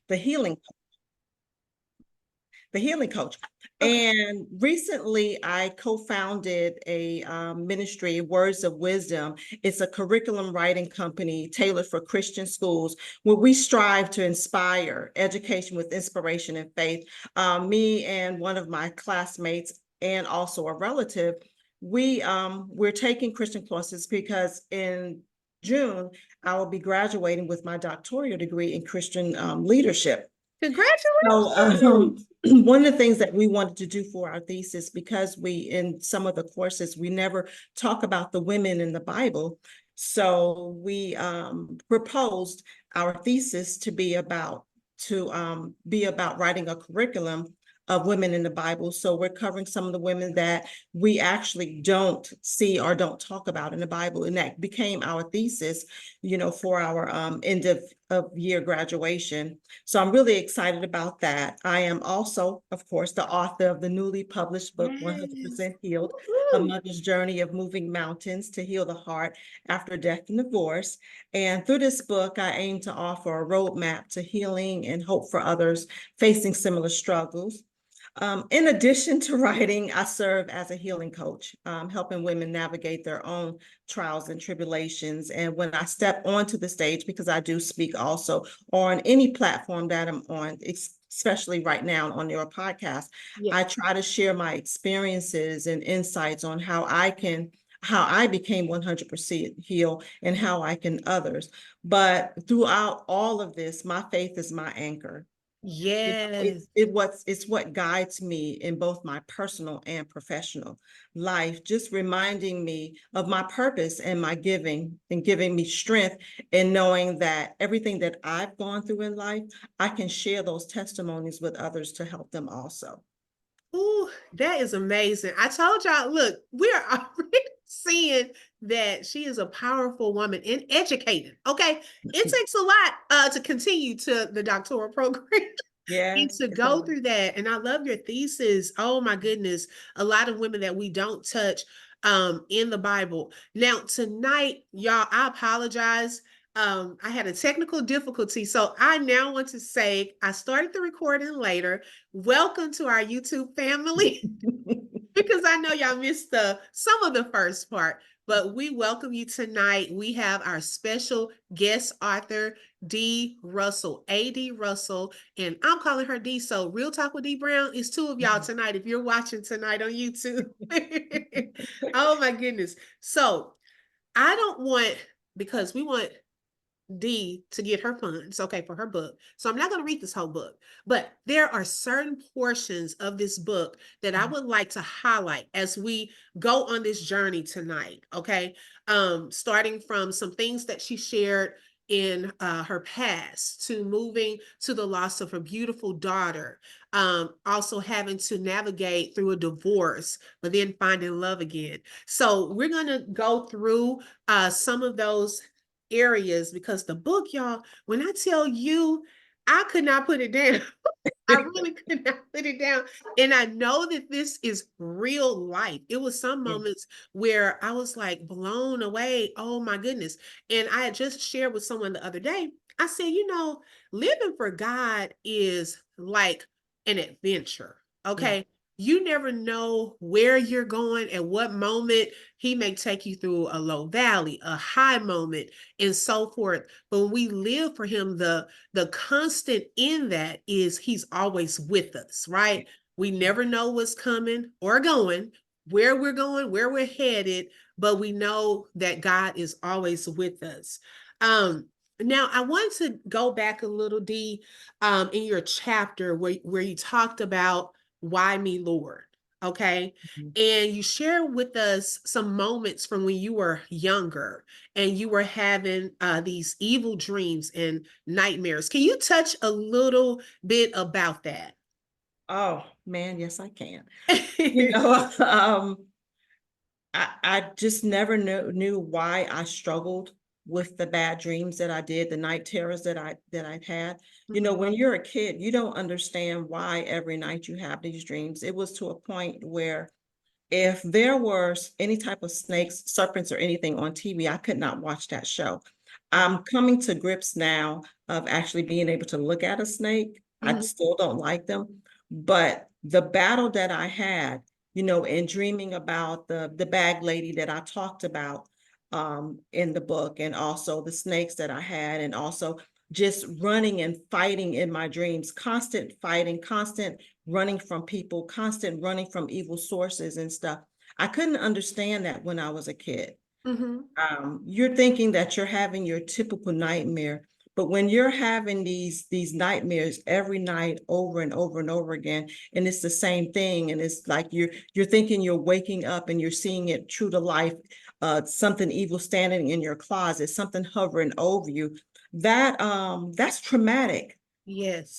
the healing coach. Okay. And recently I co-founded a ministry, Words of Wisdom. It's a curriculum writing company tailored for Christian schools, where we strive to inspire education with inspiration and faith. Me and one of my classmates and also a relative, we're taking Christian courses because in June I will be graduating with my doctoral degree in Christian leadership. So Congratulations. one of the things that we wanted to do for our thesis, because in some of the courses, we never talk about the women in the Bible. So we proposed our thesis to be about writing a curriculum of women in the Bible. So we're covering some of the women that we actually don't see or don't talk about in the Bible. And that became our thesis, for our end of year graduation. So I'm really excited about that. I am also, of course, the author of the newly published book, Yes. 100% Healed, A Woo-hoo. Mother's Journey of Moving Mountains to Heal the Heart After Death and Divorce. And through this book, I aim to offer a roadmap to healing and hope for others facing similar struggles. In addition to writing, I serve as a healing coach, helping women navigate their own trials and tribulations. And when I step onto the stage, because I do speak also on any platform that I'm on, especially right now on your podcast, Yes. I try to share my experiences and insights on how I became 100% healed and how I can others. But throughout all of this, my faith is my anchor. Yes. It's what guides me in both my personal and professional life, just reminding me of my purpose and my giving, and giving me strength, and knowing that everything that I've gone through in life, I can share those testimonies with others to help them also. Ooh, that is amazing. I told y'all, look, we're already seeing that she is a powerful woman and educated. Okay. It takes a lot to continue to the doctoral program and Yes, to it's a go lot. through that. And I love your thesis. Oh my goodness. A lot of women that we don't touch in the Bible. Now, tonight, y'all, I apologize. I had a technical difficulty. So I now want to say I started the recording later. Welcome to our YouTube family. Because I know y'all missed some of the first part, but we welcome you tonight. We have our special guest author, Dee Russell, A.D. Russell, and I'm calling her Dee. So Real Talk with Dee Brown is two of y'all tonight if you're watching tonight on YouTube. Oh my goodness. So I don't want, because we want Dee to get her funds, okay, for her book. So I'm not going to read this whole book, but there are certain portions of this book that I would like to highlight as we go on this journey tonight, okay? Starting from some things that she shared in her past, to moving to the loss of her beautiful daughter, also having to navigate through a divorce, but then finding love again. So we're going to go through some of those areas, because the book, y'all, when I tell you, I could not put it down. I really could not put it down. And I know that this is real life. It was some Yeah. moments where I was like blown away. Oh my goodness. And I had just shared with someone the other day. I said, living for God is like an adventure. Yeah. Okay. You never know where you're going, at what moment he may take you through a low valley, a high moment, and so forth. But when we live for him, the constant in that is he's always with us, right? We never know what's coming or going, where we're headed, but we know that God is always with us. Now I want to go back a little, Dee, in your chapter where you talked about why me, Lord? Okay. Mhm. And you share with us some moments from when you were younger and you were having these evil dreams and nightmares. Can you touch a little bit about that? Oh man, yes, I can. You know, I just never knew why I struggled with the bad dreams that I did, the night terrors that I've had. Mhm. When you're a kid, you don't understand why every night you have these dreams. It was to a point where if there were any type of snakes, serpents, or anything on TV, I could not watch that show. I'm coming to grips now of actually being able to look at a snake. I Mhm. still don't like them, but the battle that I had, in dreaming about the bag lady that I talked about in the book, and also the snakes that I had, and also just running and fighting in my dreams, constant fighting, constant running from people, constant running from evil sources and stuff. I couldn't understand that when I was a kid. Mhm. You're thinking that you're having your typical nightmare, but when you're having these nightmares every night over and over and over again, and it's the same thing, and it's like you're thinking you're waking up and you're seeing it true to life, something evil standing in your closet, something hovering over you, that's traumatic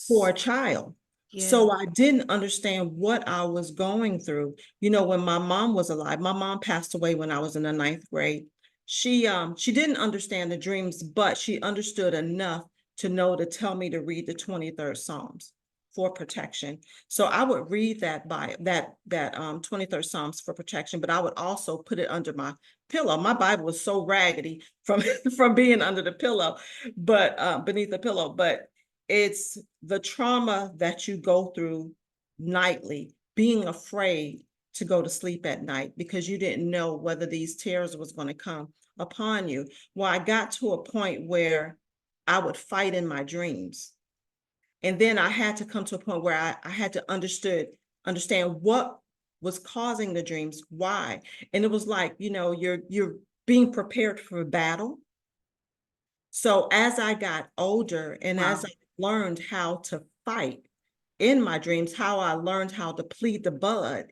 for Yes. a child. Yeah. So I didn't understand what I was going through. When my mom was alive, my mom passed away when I was in the ninth grade. She didn't understand the dreams, but she understood enough to know to tell me to read the 23rd Psalms for protection. So I would read that 23rd Psalms for protection, but I would also put it under my pillow. My Bible was so raggedy from from being under the pillow, but beneath the pillow. But it's the trauma that you go through nightly, being afraid to go to sleep at night because you didn't know whether these terrors was going to come upon you. Well, I got to a point where I would fight in my dreams. And then I had to come to a point where I had to understand what was causing the dreams, why. And it was like, you're being prepared for battle. So as I got older and as Wow. I learned how to fight in my dreams, how I learned how to plead the blood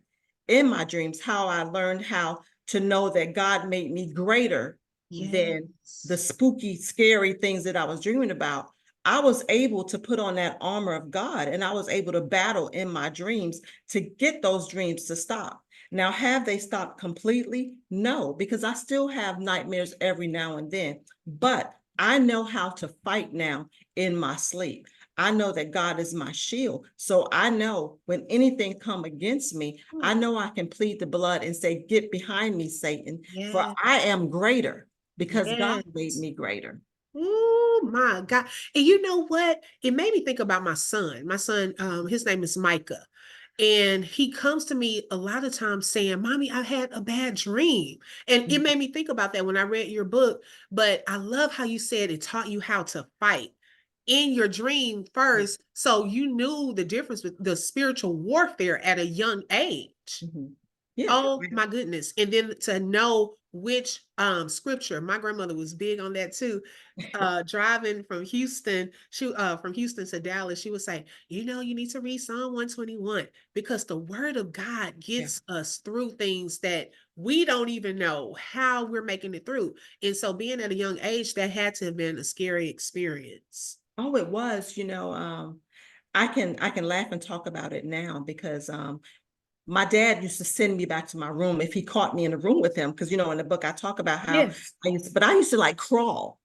in my dreams, how I learned how to know that God made me greater than the Yes. spooky, scary things that I was dreaming about. I was able to put on that armor of God, and I was able to battle in my dreams to get those dreams to stop. Now, have they stopped completely? No, because I still have nightmares every now and then, but I know how to fight now in my sleep. I know that God is my shield. So I know when anything come against me, Ooh, I know I can plead the blood and say, get behind me, Satan, for yes. I am greater because God made Yes. me greater. Oh my God. And you know what? It made me think about my son. My son, his name is Micah. And he comes to me a lot of times saying, Mommy, I had a bad dream. And it made me think about that when I read your book. But I love how you said it taught you how to fight in your dream first. So you knew the difference with the spiritual warfare at a young age. Mhm. Yeah. Oh my goodness. And then to know which scripture, my grandmother was big on that too. Driving from Houston, from Houston to Dallas, she would say, you need to read Psalm 121 because the word of God Yeah. gets us through things that we don't even know how we're making it through. And so being at a young age, that had to have been a scary experience. Oh, it was, I can laugh and talk about it now because my dad used to send me back to my room if he caught me in a room with him. Because, in the book, I talk about how Yes. I used to like crawl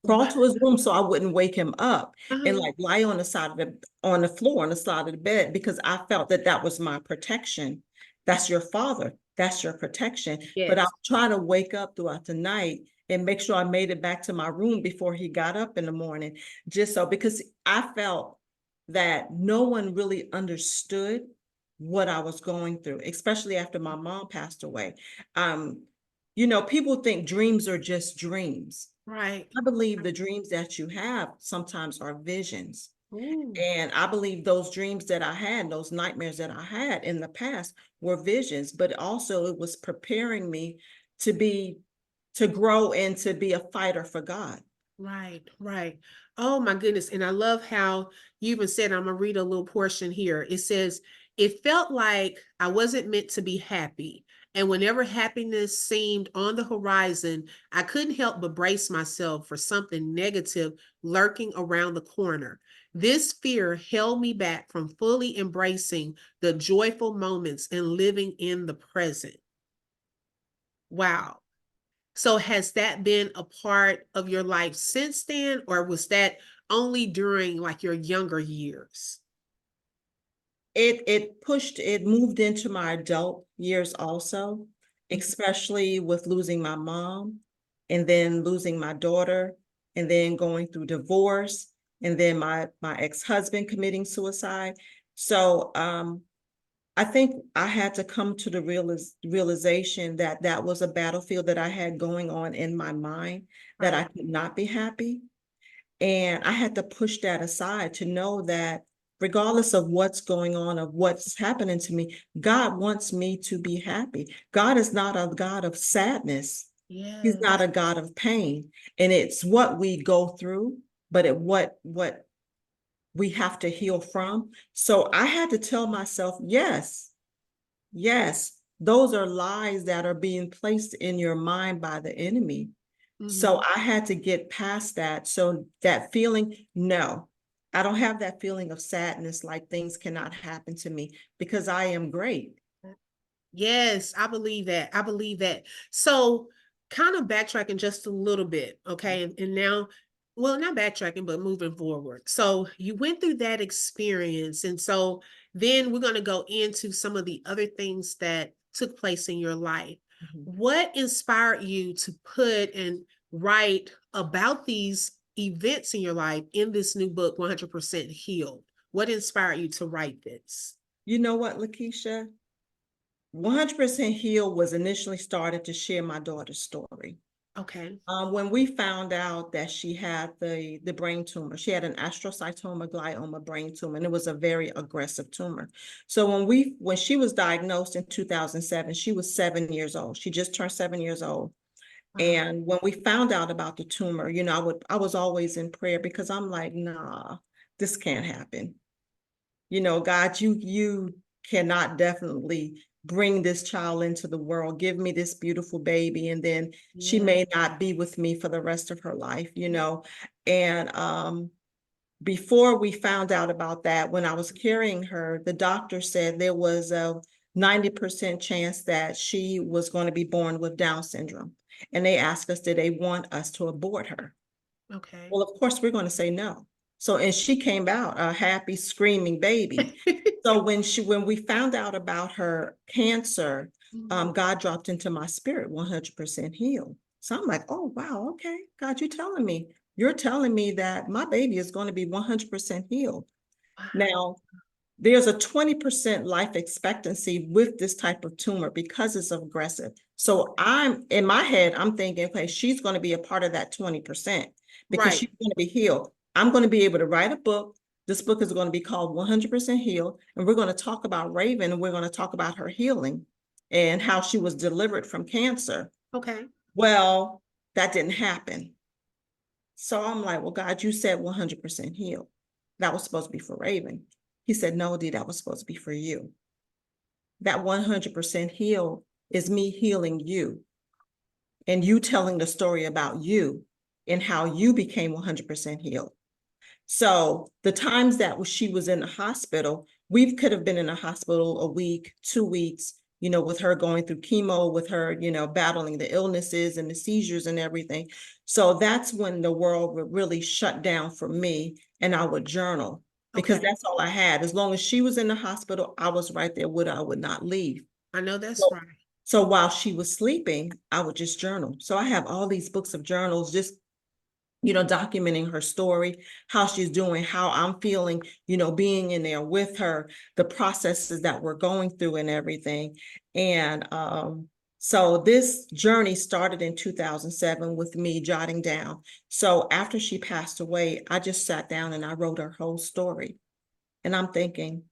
to his room so I wouldn't wake him up and Uh-huh. like lie on the floor, on the side of the bed, because I felt that that was my protection. That's your father. That's your protection. But I Yes. would try to wake up throughout the night and make sure I made it back to my room before he got up in the morning, just so, because I felt that no one really understood what I was going through, especially after my mom passed away. Um, people think dreams are just dreams. Right. I believe the dreams that you have sometimes are visions. Ooh. And I believe those dreams that I had, those nightmares that I had in the past were visions, but also it was preparing me to be, to grow and to be a fighter for God. Right, right. Oh my goodness. And I love how you even said, I'm gonna read a little portion here. It says, it felt like I wasn't meant to be happy. And whenever happiness seemed on the horizon, I couldn't help but brace myself for something negative lurking around the corner. This fear held me back from fully embracing the joyful moments and living in the present. Wow. So has that been a part of your life since then, or was that only during like your younger years? It moved into my adult years also, Mhm. especially with losing my mom and then losing my daughter. and then going through divorce, and then my ex-husband committing suicide. So I think I had to come to the realization that that was a battlefield that I had going on in my mind, that I Right. could not be happy. And I had to push that aside to know that regardless of what's going on, of what's happening to me, God wants me to be happy. God is not a God of sadness. He's not Yes. a God of pain. And it's what we go through, but what we have to heal from. So I had to tell myself, yes, yes, those are lies that are being placed in your mind by the enemy. So Mhm. I had to get past that. So that feeling, no, I don't have that feeling of sadness, like things cannot happen to me, because I am great. Yes, I believe that. I believe that. So, kind of backtracking just a little bit, okay? And now, well, not backtracking, but moving forward. So, you went through that experience. And so, then we're going to go into some of the other things that took place in your life. Mhm. What inspired you to put and write about these events in your life in this new book, 100% Healed? What inspired you to write this? You know what, Lakeisha? 100% Healed was initially started to share my daughter's story. Okay. When we found out that she had the brain tumor, she had an astrocytoma glioma brain tumor, and it was a very aggressive tumor. So when she was diagnosed in 2007, she was 7 years old. She just turned 7 years old. Wow. And when we found out about the tumor, I was always in prayer, because I'm like, nah, this can't happen. God, you cannot definitely bring this child into the world. Give me this beautiful baby, and then she Yeah. may not be with me for the rest of her life. And before we found out about that, when I was carrying her, the doctor said there was a 90% chance that she was going to be born with Down syndrome. And they asked us, did they want us to abort her? Okay. Well, of course, we're going to say no. So, and she came out a happy, screaming baby. So when we found out about her cancer, Mhm. God dropped into my spirit, 100% healed. So I'm like, oh, wow, okay, God, you're telling me that my baby is going to be 100% healed. Wow. Now, there's a 20% life expectancy with this type of tumor because it's aggressive. So I'm in my head, I'm thinking, okay, she's going to be a part of that 20% because Right. she's going to be healed. I'm going to be able to write a book. This book is going to be called 100% Healed. And we're going to talk about Raven, and we're going to talk about her healing and how she was delivered from cancer. Okay. Well, that didn't happen. So I'm like, well, God, you said 100% healed. That was supposed to be for Raven. He said, no, Dee, that was supposed to be for you. That 100% healed is me healing you and you telling the story about you and how you became 100% healed. So the times that she was in the hospital, we could have been in the hospital a week, 2 weeks, with her going through chemo, with her, battling the illnesses and the seizures and everything. So that's when the world would really shut down for me, and I would journal, because Okay. that's all I had. As long as she was in the hospital, I was right there with her. I would not leave. I know that's So, right. so while she was sleeping, I would just journal. So I have all these books of journals, just documenting her story, how she's doing, how I'm feeling, being in there with her, the processes that we're going through and everything. And so this journey started in 2007 with me jotting down. So after she passed away, I just sat down and I wrote her whole story. And I'm thinking,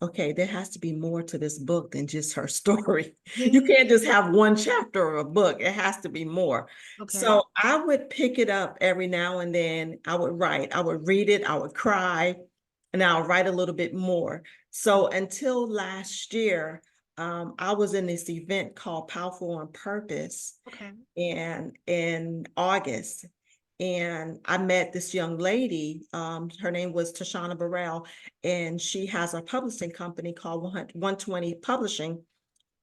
okay, there has to be more to this book than just her story. You Yeah. can't just have one chapter of a book. It has to be more. Okay. So I would pick it up every now and then. I would write, I would read it, I would cry, and I'll write a little bit more. So until last year, I was in this event called Powerful on Purpose, Okay. and in August. And I met this young lady. Her name was Tashana Burrell, and she has a publishing company called 120 Publishing.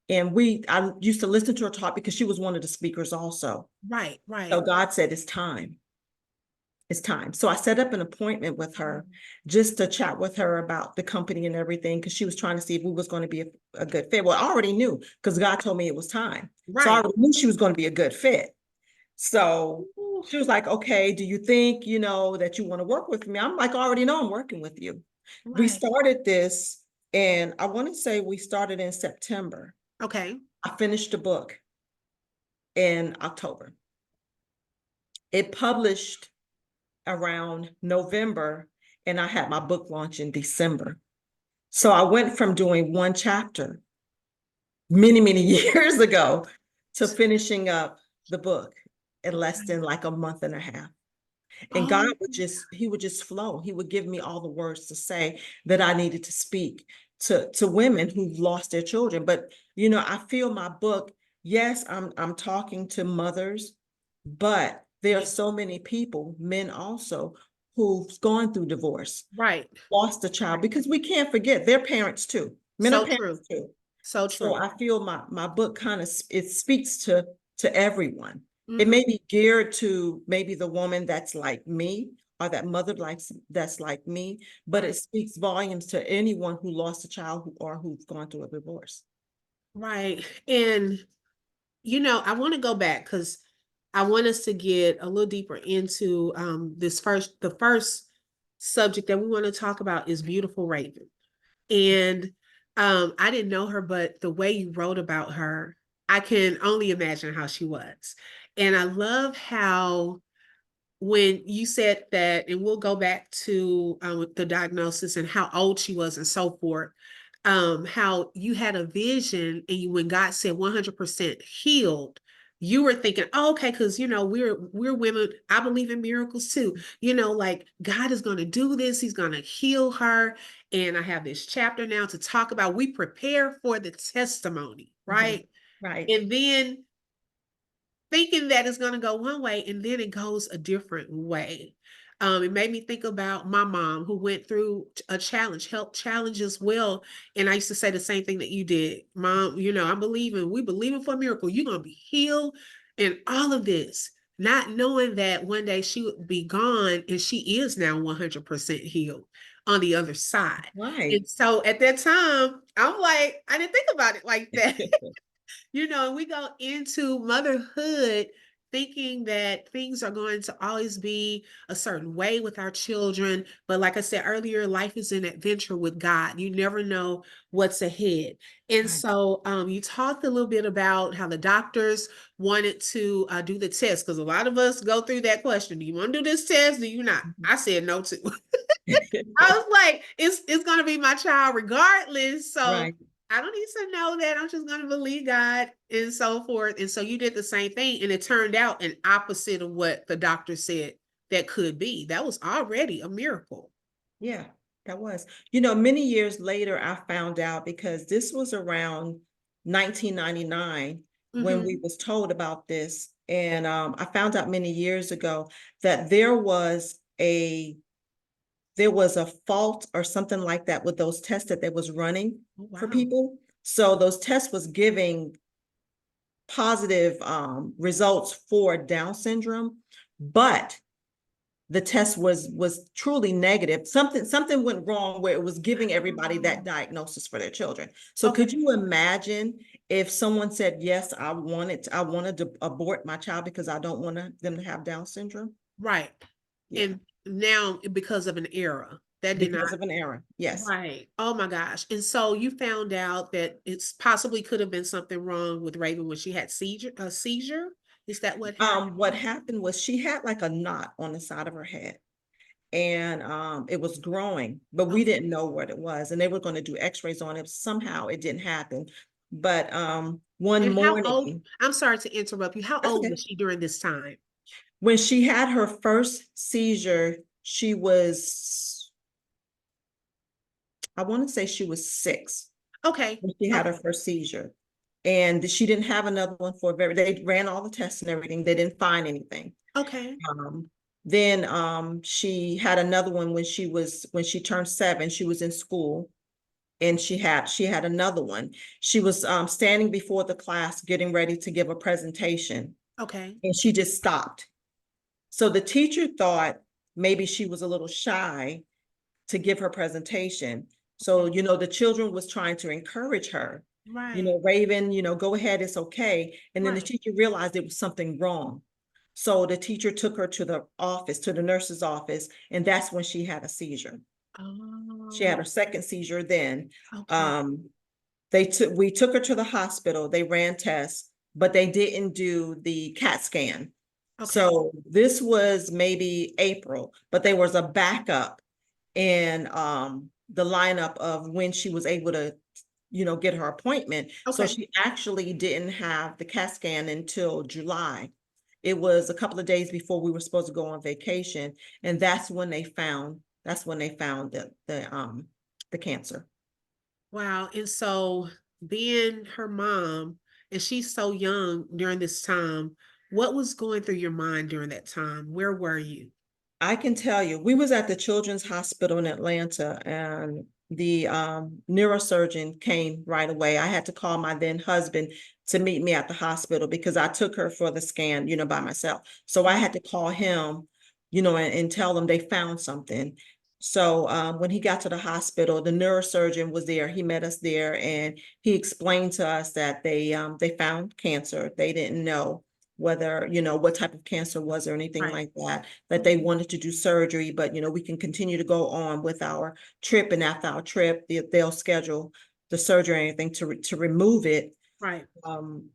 And I used to listen to her talk because she was one of the speakers also. Right. So Right. God said, it's time. It's time. So I set up an appointment with her just to chat with her about the company and everything, because she was trying to see if we was going to be a good fit. Well, I already knew, because God told me it was time. So I Right. already knew she was going to be a good fit. So Ooh, she was like, okay, do you think, that you want to work with me? I'm like, I already know I'm working with you. We right. started this, and I want to say we started in September. Okay. I finished the book in October. It published around November, and I had my book launch in December. So I went from doing one chapter many, many years ago to finishing up the book in less than like a month and a half. And God Oh, he would just flow. He would give me all the words to say that I needed to speak to women who've lost their children. But I feel my book, yes, I'm talking to mothers, but there are yeah, so many people, men also, who've gone through divorce, right. lost a child, Right. because we can't forget they're parents too. Men are So true. parents too. So So true. I feel my book kind of it speaks to everyone. It Hmm. may be geared to maybe the woman that's like me, or that mother that's like me, but it Right. speaks volumes to anyone who lost a child or who's gone through a divorce. Right. And I want to go back because I want us to get a little deeper into the first subject that we want to talk about is Beautiful Raven. And I didn't know her, but the way you wrote about her, I can only imagine how she was. And I love how when you said that, and we'll go back to the diagnosis and how old she was and so forth, how you had a vision and when God said 100% healed, you were thinking, oh, okay, because we're women. I believe in miracles too. Like God is going to do this. He's going to heal her. And I have this chapter now to talk about. We prepare for the testimony, Mhm. right? Right. And then thinking that it's going to go one way and then it goes a different way. It made me think about my mom who went through a health challenge as well. And I used to say the same thing that you did. Mom, we believing for a miracle. You're going to be healed and all of this, not knowing that one day she would be gone and she is now 100% healed on the other side. Right. And so at that time, I'm like, I didn't think about it like that. And we go into motherhood thinking that things are going to always be a certain way with our children. But like I said earlier, life is an adventure with God. You never know what's ahead. And Right. so you talked a little bit about how the doctors wanted to do the test because a lot of us go through that question. Do you want to do this test? Do you not? Mhm. I said no to. I was like, it's gonna be my child regardless. So Right. I don't need to know that. I'm just gonna believe God and so forth. And so you did the same thing, and it turned out an opposite of what the doctor said that could be. That was already a miracle. Yeah, that was. Many years later, I found out because this was around 1999 when we Hmm. was told about this. And I found out many years ago that there was a fault or something like that with those tests that they was running Oh, for wow. people. So those tests was giving positive results for Down syndrome, but the test was truly negative. Something went wrong where it was giving everybody that diagnosis for their children. So could Okay. you imagine if someone said, yes, I wanted to abort my child because I don't want them to have Down syndrome? Right. Yeah, And now because of an error that did not. because of an error. Yes. Right. Oh my gosh. And so you found out that it's possibly could have been something wrong with Raven when she had a seizure. Is that what What happened? happened was she had like a knot on the side of her head, and it was growing, but we Okay. didn't know what it was, and they were going to do x-rays on it. Somehow it didn't happen, but one And how old? morning. I'm sorry to interrupt you. How That's old okay. was she during this time? When she had her first seizure, she was, I want to say she was 6 Okay. when she had her Okay. first seizure. And she didn't have another one they ran all the tests and everything. They didn't find anything. Okay. Um, then she had another one when she turned 7, she was in school, and she had another one. She was standing before the class getting ready to give a presentation, Okay. and she just stopped. So the teacher thought maybe she was a little shy to give her presentation. So, the children was trying to encourage her, Right. Raven, go ahead, it's okay. And then the Right. teacher realized there was something wrong. So the teacher took her to the office, to the nurse's office, and that's when she had a seizure. She had Oh, her second seizure then. okay. Um, we took her to the hospital. They ran tests, but they didn't do the CAT scan. Okay. So this was maybe April, but there was a backup in the lineup of when she was able to, get her appointment. So Okay. she actually didn't have the CAT scan until July. It was a couple of days before we were supposed to go on vacation, and that's when they found the cancer. Wow. And so being her mom, and she's so young during this time, what was going through your mind during that time? Where were you? I can tell you, we was at the Children's Hospital in Atlanta, and the neurosurgeon came right away. I had to call my then husband to meet me at the hospital because I took her for the scan, by myself. So I had to call him, and tell them they found something. So when he got to the hospital, the neurosurgeon was there. He met us there, and he explained to us that they found cancer. They didn't know whether, what type of cancer was or anything Right. like that, that they wanted to do surgery, but, we can continue to go on with our trip. And after our trip, they'll schedule the surgery or anything to remove it. Right. Um,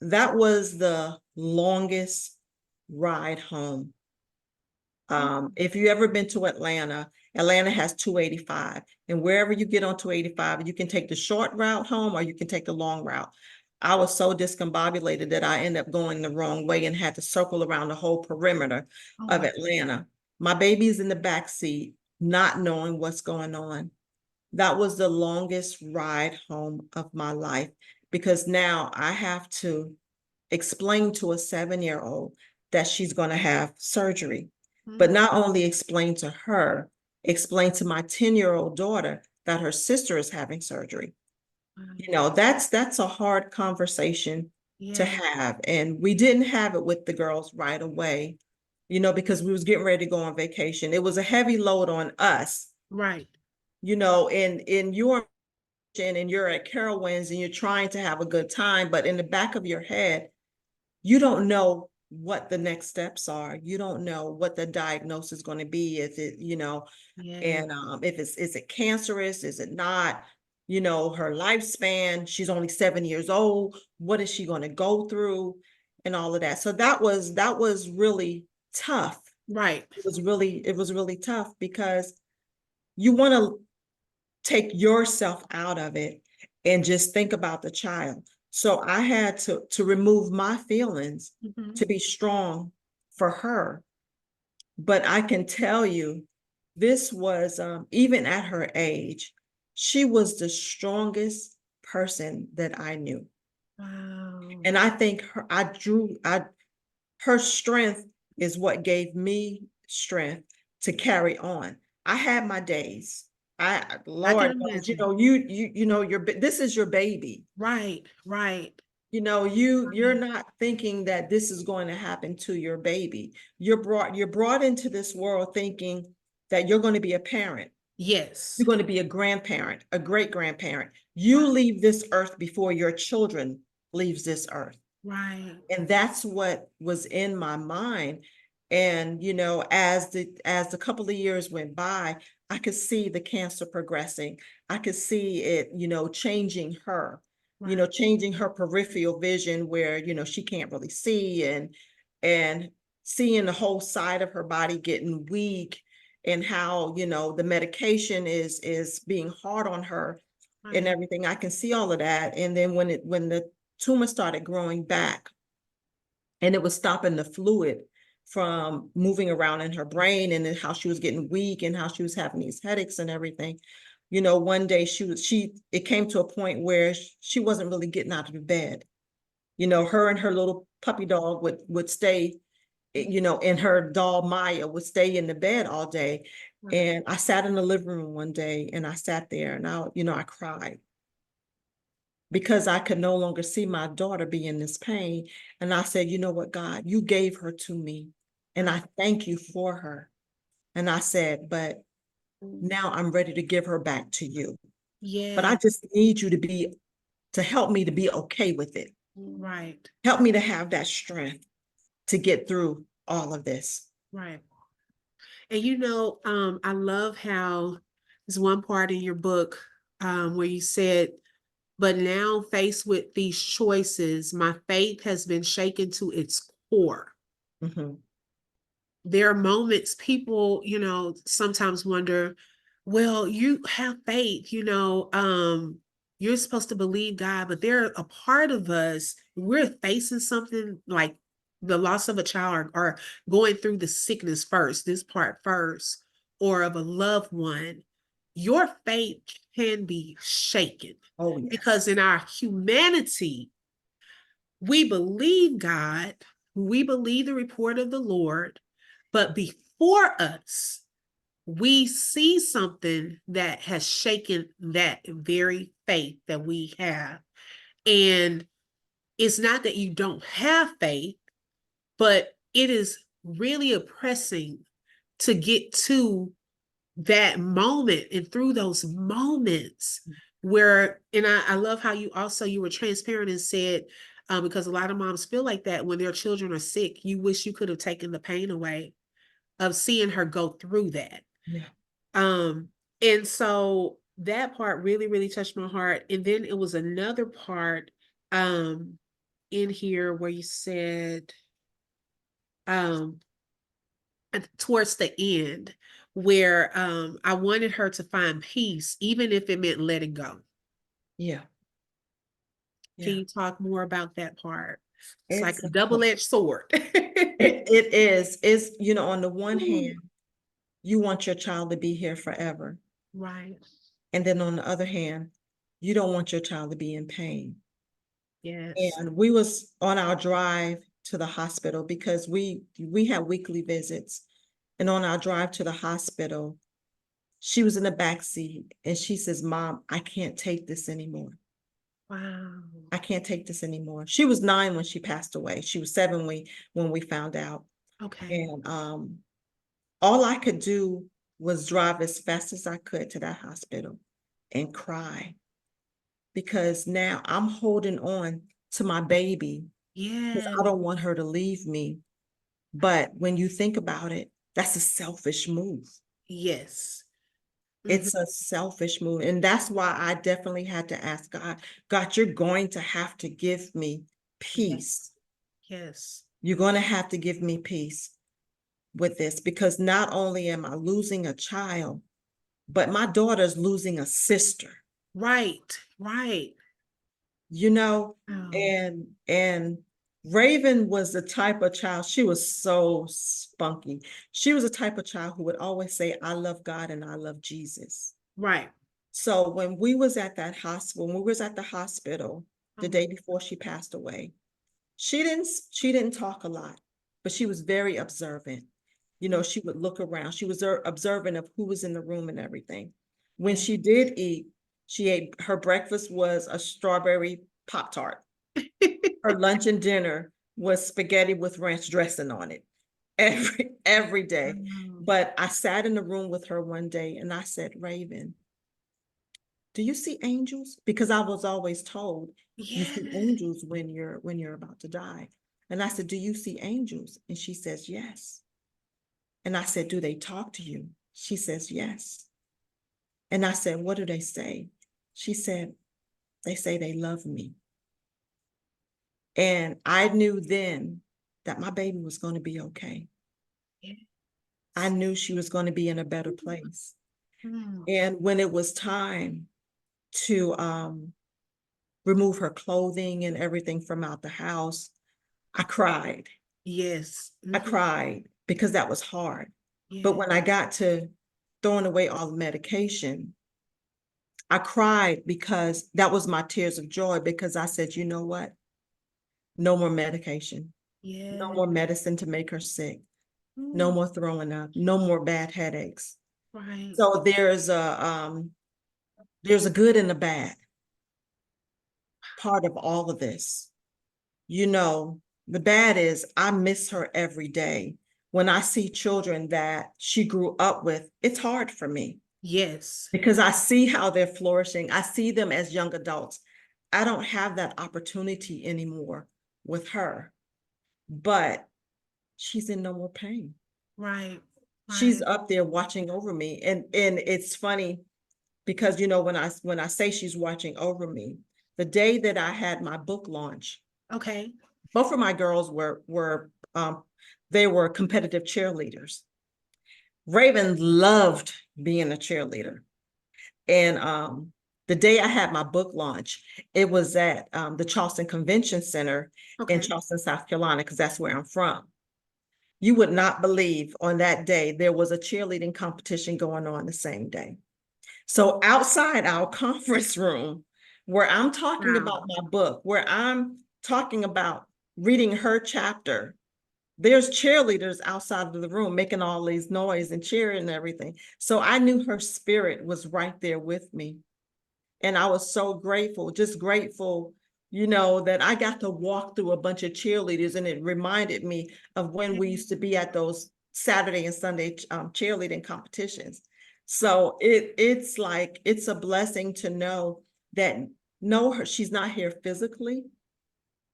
that was the longest ride home. If you ever been to Atlanta, Atlanta has 285, and wherever you get on 285, you can take the short route home or you can take the long route. I was so discombobulated that I ended up going the wrong way and had to circle around the whole perimeter Oh, of wow. Atlanta. My baby's in the back seat, not knowing what's going on. That was the longest ride home of my life because now I have to explain to a 7-year-old that she's going to have surgery, but Mhm. not only explain to her, explain to my 10-year-old daughter that her sister is having surgery. Wow. That's a hard conversation to Yeah. have. And we didn't have it with the girls right away, because we was getting ready to go on vacation. It was a heavy load on us, Right. in your and you're at Carowinds and you're trying to have a good time, but in the back of your head, you don't know what the next steps are. You don't know what the diagnosis is going to be. If it, Yeah. and if is it cancerous? Is it not? Her lifespan. She's only 7 years old. What is she going to go through, and all of that? So that was really tough. Right. It was really tough because you want to take yourself out of it and just think about the child. So I had to remove my feelings Mhm. to be strong for her. But I can tell you, this was even at her age, she was the strongest person that I knew. Wow. And I think her strength is what gave me strength to carry on. I had my days. I can Lord knows, imagine. this is your baby. Right. Right. You're Right. not thinking that this is going to happen to your baby. You're brought into this world thinking that you're going to be a parent. You're Yes. going to be a grandparent, a great grandparent. You leave this earth before your children leaves this earth. Right. And that's what was in my mind. And as the couple of years went by, I could see the cancer progressing. I could see it, changing her, Right. changing her peripheral vision where, she can't really see, and seeing the whole side of her body getting weak, and how, the medication is being hard on her and Right. everything. I can see all of that. And then when the tumor started growing back, and it was stopping the fluid from moving around in her brain, and then how she was getting weak and how she was having these headaches and everything. One day it came to a point where she wasn't really getting out of the bed. Her and her little puppy dog would stay, and her doll Maya would stay in the bed all day. Right. And I sat in the living room one day, and I sat there, and I cried because I could no longer see my daughter be in this pain. And I said, you know what, God, you gave her to me, and Right. I thank you for her. And I said, but now I'm ready to give her back to you. But I Yeah. just need you to help me to be okay with it. Right. Help me to have that strength. to get through all of this. Right. And I love how there's one part in your book where you said, but now faced with these choices, my faith has been shaken to its core. Mhm. There are moments people, sometimes wonder, well, you have faith, you're supposed to believe God, but there a part of us, we're facing something like the loss of a child or going through the sickness first, this part first, or of a loved one, your faith can be shaken Oh, yes. because in our humanity, we believe God, we believe the report of the Lord, but before us, we see something that has shaken that very faith that we have. And it's not that you don't have faith, but it is really oppressing to get to that moment and through those moments where, and I love how you were transparent and said, because a lot of moms feel like that when their children are sick, you wish you could have taken the pain away of seeing her go through that. Yeah. Um, and so that part really, really touched my heart. And then it was another part um in here where you said um towards the end where I wanted her to find peace, even if it meant letting go. Yeah. Can Yeah. you talk more about that part? It's like It's a double-edged sword. it is. It's, on the one Ooh, hand, you want your child to be here forever. right. And then on the other hand, you don't want your child to be in pain. Yes. And we was on our drive to the hospital because we had weekly visits. And on our drive to the hospital, she was in the back seat and she says, "Mom, I can't take this anymore. Wow. I can't take this anymore." She was 9 when she passed away. She was 7 when we found out. Okay. And all I could do was drive as fast as I could to that hospital and cry because now I'm holding on to my baby because Yeah. I don't want her to leave me. But when you think about it, that's a selfish move. Yes. Mhm. It's a selfish move. And that's why I definitely had to ask God, God, you're going to have to give me peace. Yes. Yes. You're going to have to give me peace with this because not only am I losing a child, but my daughter's losing a sister, Right. Right. you know, Oh, and Raven was the type of child, she was so spunky. She was the type of child who would always say, I love God and I love Jesus. right. So when we was at that hospital, when we was at the hospital the Oh, day before she passed away, she didn't talk a lot, but she was very observant. mm, She would look around. She was observant of who was in the room and everything. When yeah. she did eat, she ate her breakfast was a strawberry Pop-Tart. Her lunch and dinner was spaghetti with ranch dressing on it every day. Oh, But I sat in the room with her one day and I said, Raven, do you see angels? Because I was always told you yeah. see angels when you're about to die. And I said, do you see angels? And she says, yes. And I said, do they talk to you? She says, yes. And I said, what do they say? She said, they say they love me. And I knew then that my baby was going to be okay. Yes. I knew she was going to be in a better place. Mm, And when it was time to remove her clothing and everything from out the house, I cried. yes. I Mhm. cried because that was hard. But Yeah. when I got to throwing away all the medication, I cried because that was my tears of joy because I said, you know what? No more medication, no Yeah. more medicine to make her sick, no Mm, more throwing up, no more bad headaches. right. So there's a good and a bad part of all of this. The bad is I miss her every day. When I see children that she grew up with, it's hard for me Yes. because I see how they're flourishing. I see them as young adults. I don't have that opportunity anymore with her. But she's in no more pain. Right. She's Right. up there watching over me. And it's funny because, when I say she's watching over me, the day that I had my book launch, Okay. both of my girls they were competitive cheerleaders. Raven loved being a cheerleader. And the day I had my book launch, it was at the Charleston Convention Center in Okay. Charleston, South Carolina, because that's where I'm from. You would not believe on that day, there was a cheerleading competition going on the same day. So outside our conference room, where I'm talking about Wow. my book, where I'm talking about reading her chapter, there's cheerleaders outside of the room making all these noise and cheering and everything. So I knew her spirit was right there with me. And I was so grateful, just grateful, that I got to walk through a bunch of cheerleaders. And it reminded me of when we used to be at those Saturday and Sunday cheerleading competitions. So it's like, it's a blessing to know that, no, she's not here physically,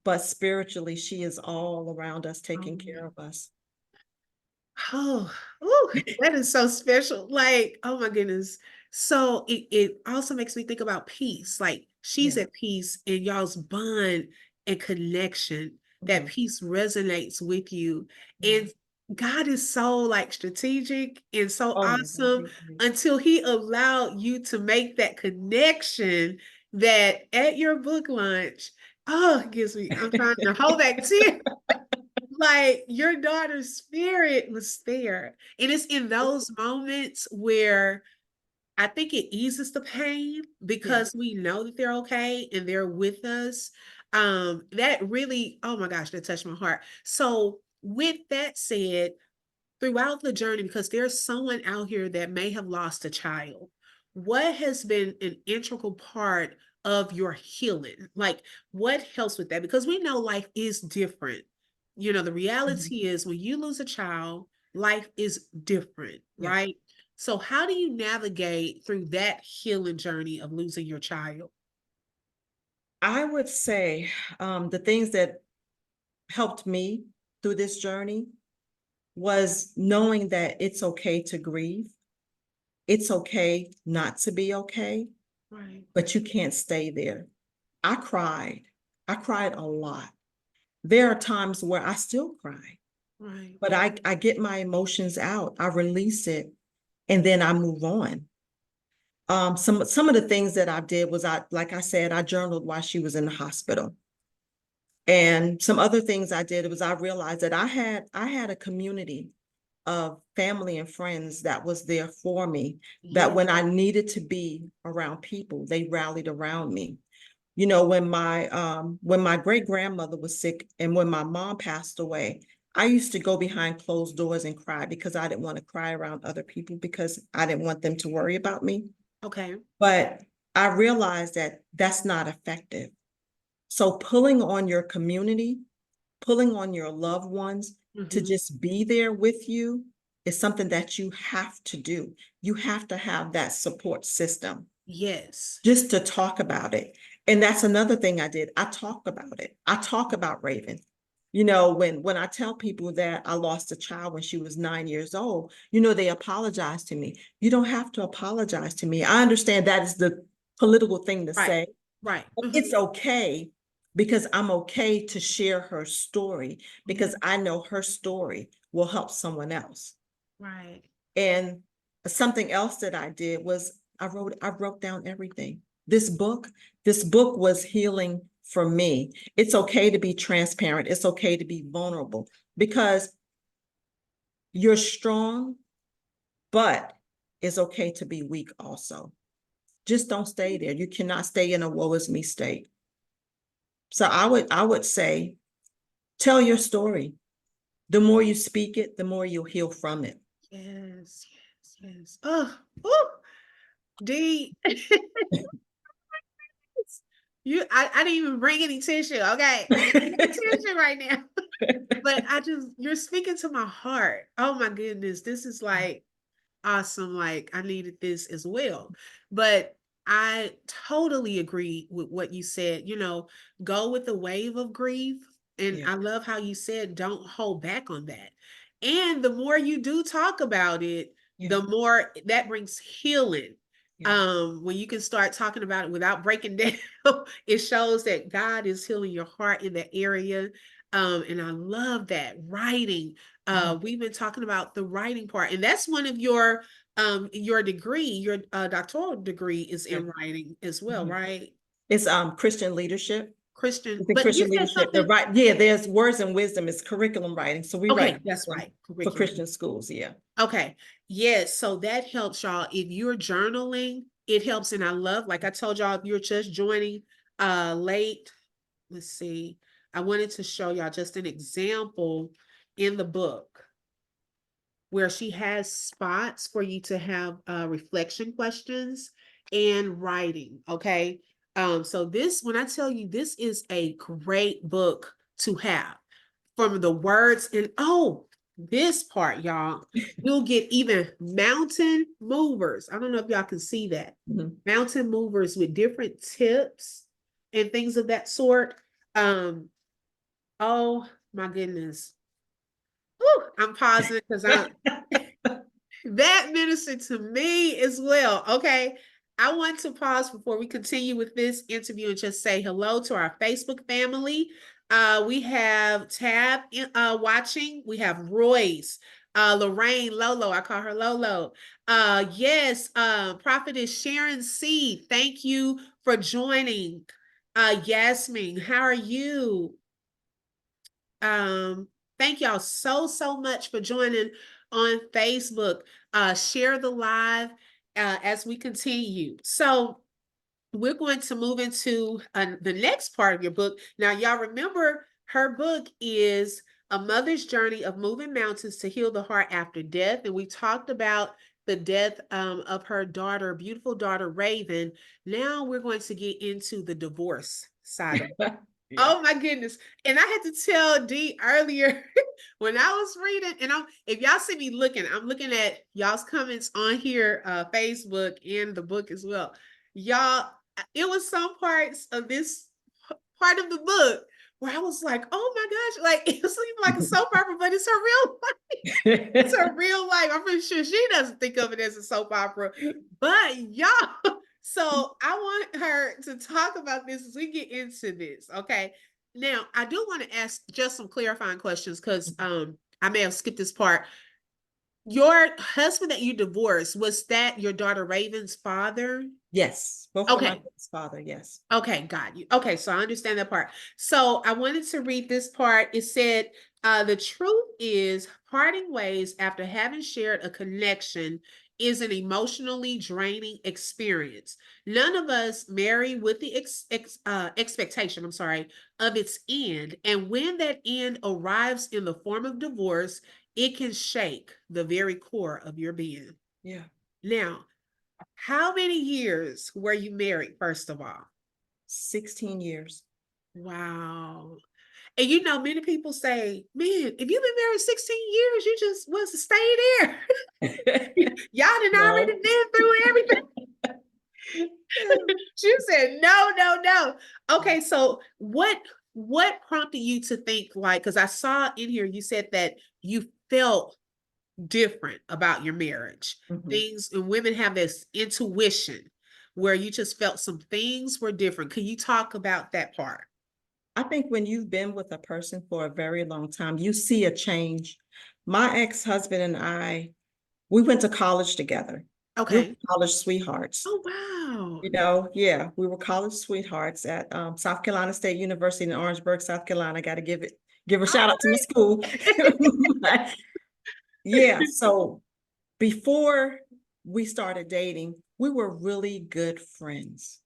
but spiritually, she is all around us, taking care of us. Oh, ooh, that is so special. Like, oh my goodness. So it also makes me think about peace. Like she's Yeah. at peace and y'all's bond and connection, that Mhm. peace resonates with you. Yeah. And God is so like strategic and so Oh yeah. awesome until he allowed you to make that connection that at your book launch, oh, it gives me, I'm trying to hold back tears. Like your daughter's spirit was there. And it's in those moments where I think it eases the pain Yeah. because we know that they're okay and they're with us. That really, oh my gosh, that touched my heart. So with that said, throughout the journey, because there's someone out here that may have lost a child, what has been an integral part of your healing? Like, what helps with that? Because we know life is different. You know, the Mhm. reality is when you lose a child, life is different, Yeah. right? So, how do you navigate through that healing journey of losing your child? I would say the things that helped me through this journey was knowing that it's okay to grieve. It's okay not to be okay, Right, but you can't stay there. I cried. I cried a lot. There are times where I still cry, right, but I get my emotions out, I release it, and then I move on. Some of the things that I did was, like I said, I journaled while she was in the hospital. And some other things I did was I realized that I had a community of family and friends that was there for me, that yeah, when I needed to be around people, they rallied around me. When my great grandmother was sick and when my mom passed away, I used to go behind closed doors and cry because I didn't want to cry around other people because I didn't want them to worry about me. okay, But I realized that that's not effective. So pulling on your community, pulling on your loved ones to hmm, just be there with you is something that you have to do. You have to have that support system yes, just to talk about it. And that's another thing I did. I talk about it. I talk about Raven. When I tell people that I lost a child when she was 9 years old, they apologize to me. You don't have to apologize to me. I understand that is the political thing to right, say, right, but mhm, it's okay because I'm okay to share her story because mhm, I know her story will help someone else. right. And something else that I did was I wrote down everything. This book was healing for me. It's okay to be transparent. It's okay to be vulnerable because you're strong, but it's okay to be weak also. Just don't stay there. You cannot stay in a woe is me state. So I would say tell your story. The more you speak it, the more you'll heal from it. Yes, yes, yes. Oh, oh, D. I didn't even bring any tissue. Okay. No tissue right now. But you're speaking to my heart. Oh my goodness. This is like awesome. Like I needed this as well. But I totally agree with what you said. Go with the wave of grief. And Yeah. I love how you said, don't hold back on that. And the more you do talk about it, Yeah. the more that brings healing. Yeah. When you can start talking about it without breaking down, it shows that God is healing your heart in that area. And I love that writing. Mhm. We've been talking about the writing part, and that's one of your degree, your doctoral degree is Yeah. in writing as well, Mhm. right? It's Christian leadership. Christian, It's in but you Christian said leadership. The something. right, yeah, there's words and wisdom is curriculum writing. So we write Okay, that's curriculum right. for Curriculum. Christian schools. Yeah. Okay. Yes. So that helps y'all. If you're journaling, it helps. And I love, like I told y'all, if you're just joining late, let's see. I wanted to show y'all just an example in the book where she has spots for you to have reflection questions and writing. Okay. So this, when I tell you this is a great book to have from the words and this part, y'all, you'll get even mountain movers. I don't know if y'all can see that. Mhm. Mountain movers with different tips and things of that sort. Oh my goodness. Whew, I'm pausing because I'm that ministered to me as well. Okay. I want to pause before we continue with this interview and just say hello to our Facebook family. We have Tab watching. We have Royce, Lorraine, Lolo. I call her Lolo. Yes, Prophetess Sharon C. Thank you for joining. Yasmin, how are you? Thank y'all so much for joining on Facebook. Share the live as we continue. So we're going to move into the next part of your book. Now, y'all remember her book is A Mother's Journey of Moving Mountains to Heal the Heart After Death. And we talked about the death of her daughter, beautiful daughter, Raven. Now we're going to get into the divorce side of it. Yeah. Oh my goodness. And I had to tell Dee earlier when I was reading, and if y'all see me looking, I'm looking at y'all's comments on here, Facebook and the book as well. Y'all, it was some parts of this part of the book where I was like, oh my gosh, like it seemed like a soap opera, but it's her real life. It's her real life. I'm pretty sure she doesn't think of it as a soap opera, but y'all, so I want her to talk about this as we get into this. Okay. Now I do want to ask just some clarifying questions because I may have skipped this part. Your husband that you divorced, was that your daughter Raven's father? Yes, both of my Okay. father. Yes. Okay, got you. Okay, so I understand that part. So I wanted to read this part. It said, the truth is, parting ways after having shared a connection is an emotionally draining experience. None of us marry with the expectation, I'm sorry, of its end. And when that end arrives in the form of divorce, it can shake the very core of your being. Yeah. Now, how many years were you married, first of all? 16 years. Wow. And you know, many people say, man, if you've been married 16 years, you just was to stay there. Y'all done already No. been through everything. She said, no, no, no. Okay, so what prompted you to think like, because I saw in here you said that you felt different about your marriage. Mhm. Things and women have this intuition where you just felt some things were different. Can you talk about that part? I think when you've been with a person for a very long time, you see a change. My ex-husband and I, we went to college together. We were Okay. college sweethearts. Oh, wow. You know, yeah, we were college sweethearts at South Carolina State University in Orangeburg, South Carolina. I got to give a shout out to my school. Yeah, so before we started dating, we were really good friends.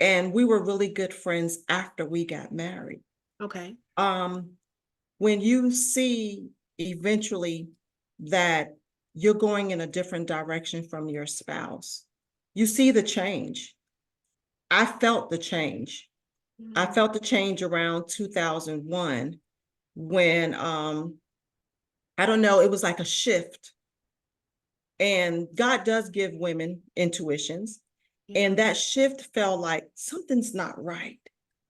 And we were really good friends after we got married. Okay. Um, when you see eventually that you're going in a different direction from your spouse, you see the change. I felt the change. I Mm. felt the change around 2001 when I don't know, it was like a shift. And God does give women intuitions. Yeah. And that shift felt like something's not right.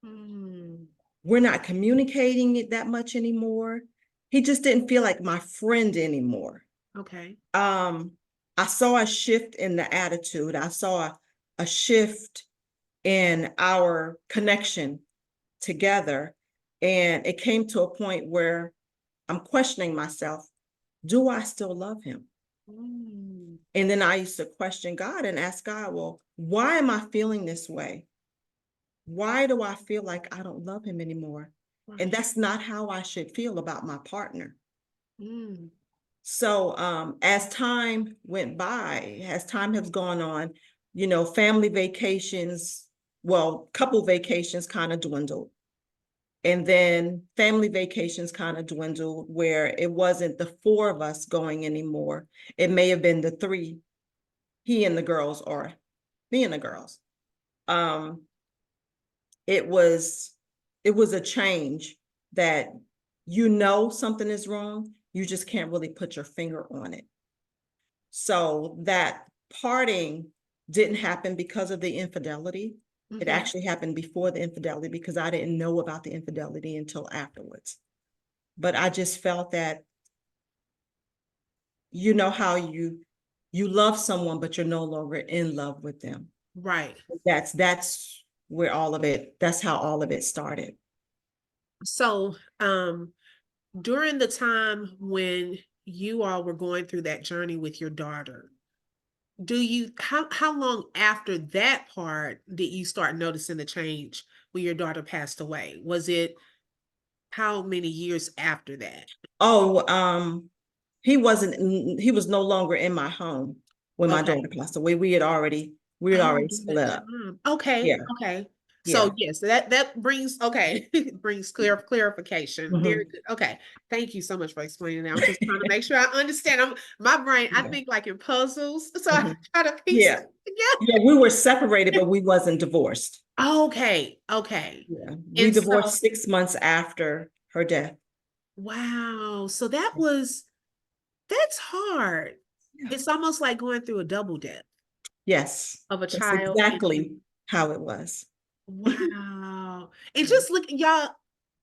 Mm. We're not communicating it that much anymore. he just didn't feel like my friend anymore. Okay. I saw a shift in the attitude. I saw a shift in our connection together. And it came to a point where I'm questioning myself, do I still love him? Mm, And then I used to question God and ask God, well, why am I feeling this way? Why do I feel like I don't love him anymore? And right. that's not how I should feel about my partner. Mm, So as time went by, as time has gone on, family vacations, well, couple vacations kind of dwindled. And then family vacations kind of dwindled where it wasn't the four of us going anymore. It may have been the three, he and the girls, or me and the girls. Um, it was a change that something is wrong, you just can't really put your finger on it. So that parting didn't happen because of the infidelity. It mhm. actually happened before the infidelity because I didn't know about the infidelity until afterwards. But I just felt that, how you love someone, but you're no longer in love with them. Right. That's where that's how all of it started. So, during the time when you all were going through that journey with your daughter, how long after that part did you start noticing the change when your daughter passed away? Was it how many years after that? Oh, he was no longer in my home when my Okay. daughter passed away. We had Oh, already during that split up. time. Okay. Yeah, Okay. yeah. So yes, that brings okay, brings clarification. Very Mhm. good. Okay. Thank you so much for explaining that. I'm just trying to make sure I understand. My brain, I Yeah. think like in puzzles. So I Mhm. try to piece Yeah. it together. Yeah, we were separated, but we wasn't divorced. Okay. Okay. Yeah. We And so divorced 6 months after her death. wow. So that's hard. Yeah. It's almost like going through a double death Yes, of a that's child and exactly how it was. wow. And just look, y'all,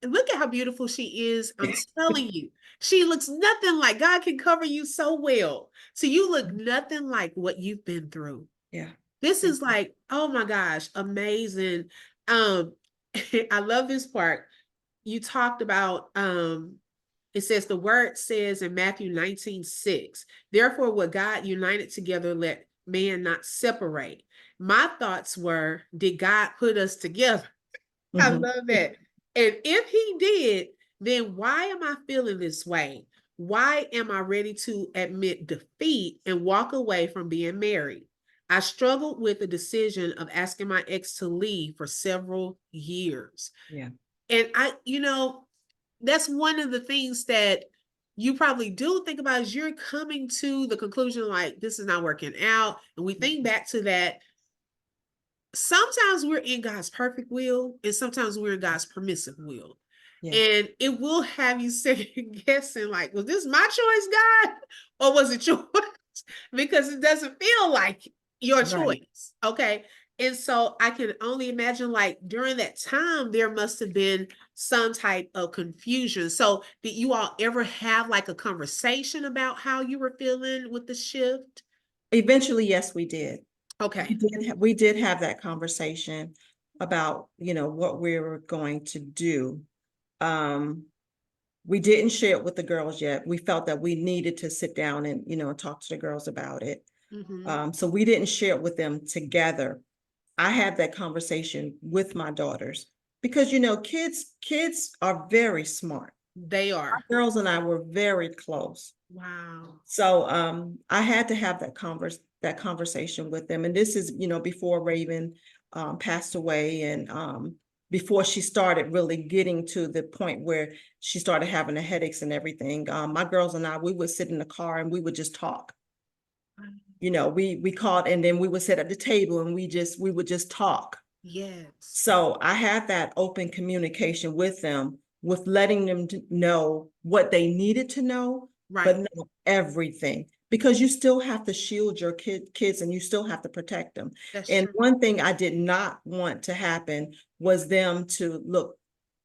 look at how beautiful she is. I'm telling you, she looks nothing like God can cover you so well. So you look nothing like what you've been through. Yeah. This is like, oh my gosh, amazing. Um, I love this part. You talked about it says the word says in Matthew 19:6, therefore what God united together, let man not separate. My thoughts were, did God put us together? I Mhm. love that. And if he did, then why am I feeling this way? Why am I ready to admit defeat and walk away from being married? I struggled with the decision of asking my ex to leave for several years. Yeah. And that's one of the things that you probably do think about is you're coming to the conclusion like this is not working out. And we think back to that. Sometimes we're in God's perfect will, and sometimes we're in God's permissive will. Yeah. And it will have you second guessing, like, was this my choice, God? Or was it yours? Because it doesn't feel like your Right. choice. Okay. And so I can only imagine, like, during that time, there must have been some type of confusion. So, did you all ever have like a conversation about how you were feeling with the shift? Eventually, yes, we did. Okay. We did have that conversation about, what we were going to do. Um, we didn't share it with the girls yet. We felt that we needed to sit down and, talk to the girls about it. Mm-hmm. So we didn't share it with them together. I had that conversation with my daughters because, kids are very smart. They Our are. girls and I were very close. Wow. So I had to have that conversation with them. And this is, before Raven passed away and before she started really getting to the point where she started having the headaches and everything. My girls and I, we would sit in the car and we would just talk. We called and then we would sit at the table and we would just talk. Yes. So I had that open communication with them, with letting them know what they needed to know, but Right. not everything, because you still have to shield your kids and you still have to protect them. That's And true. one thing I did not want to happen was them to look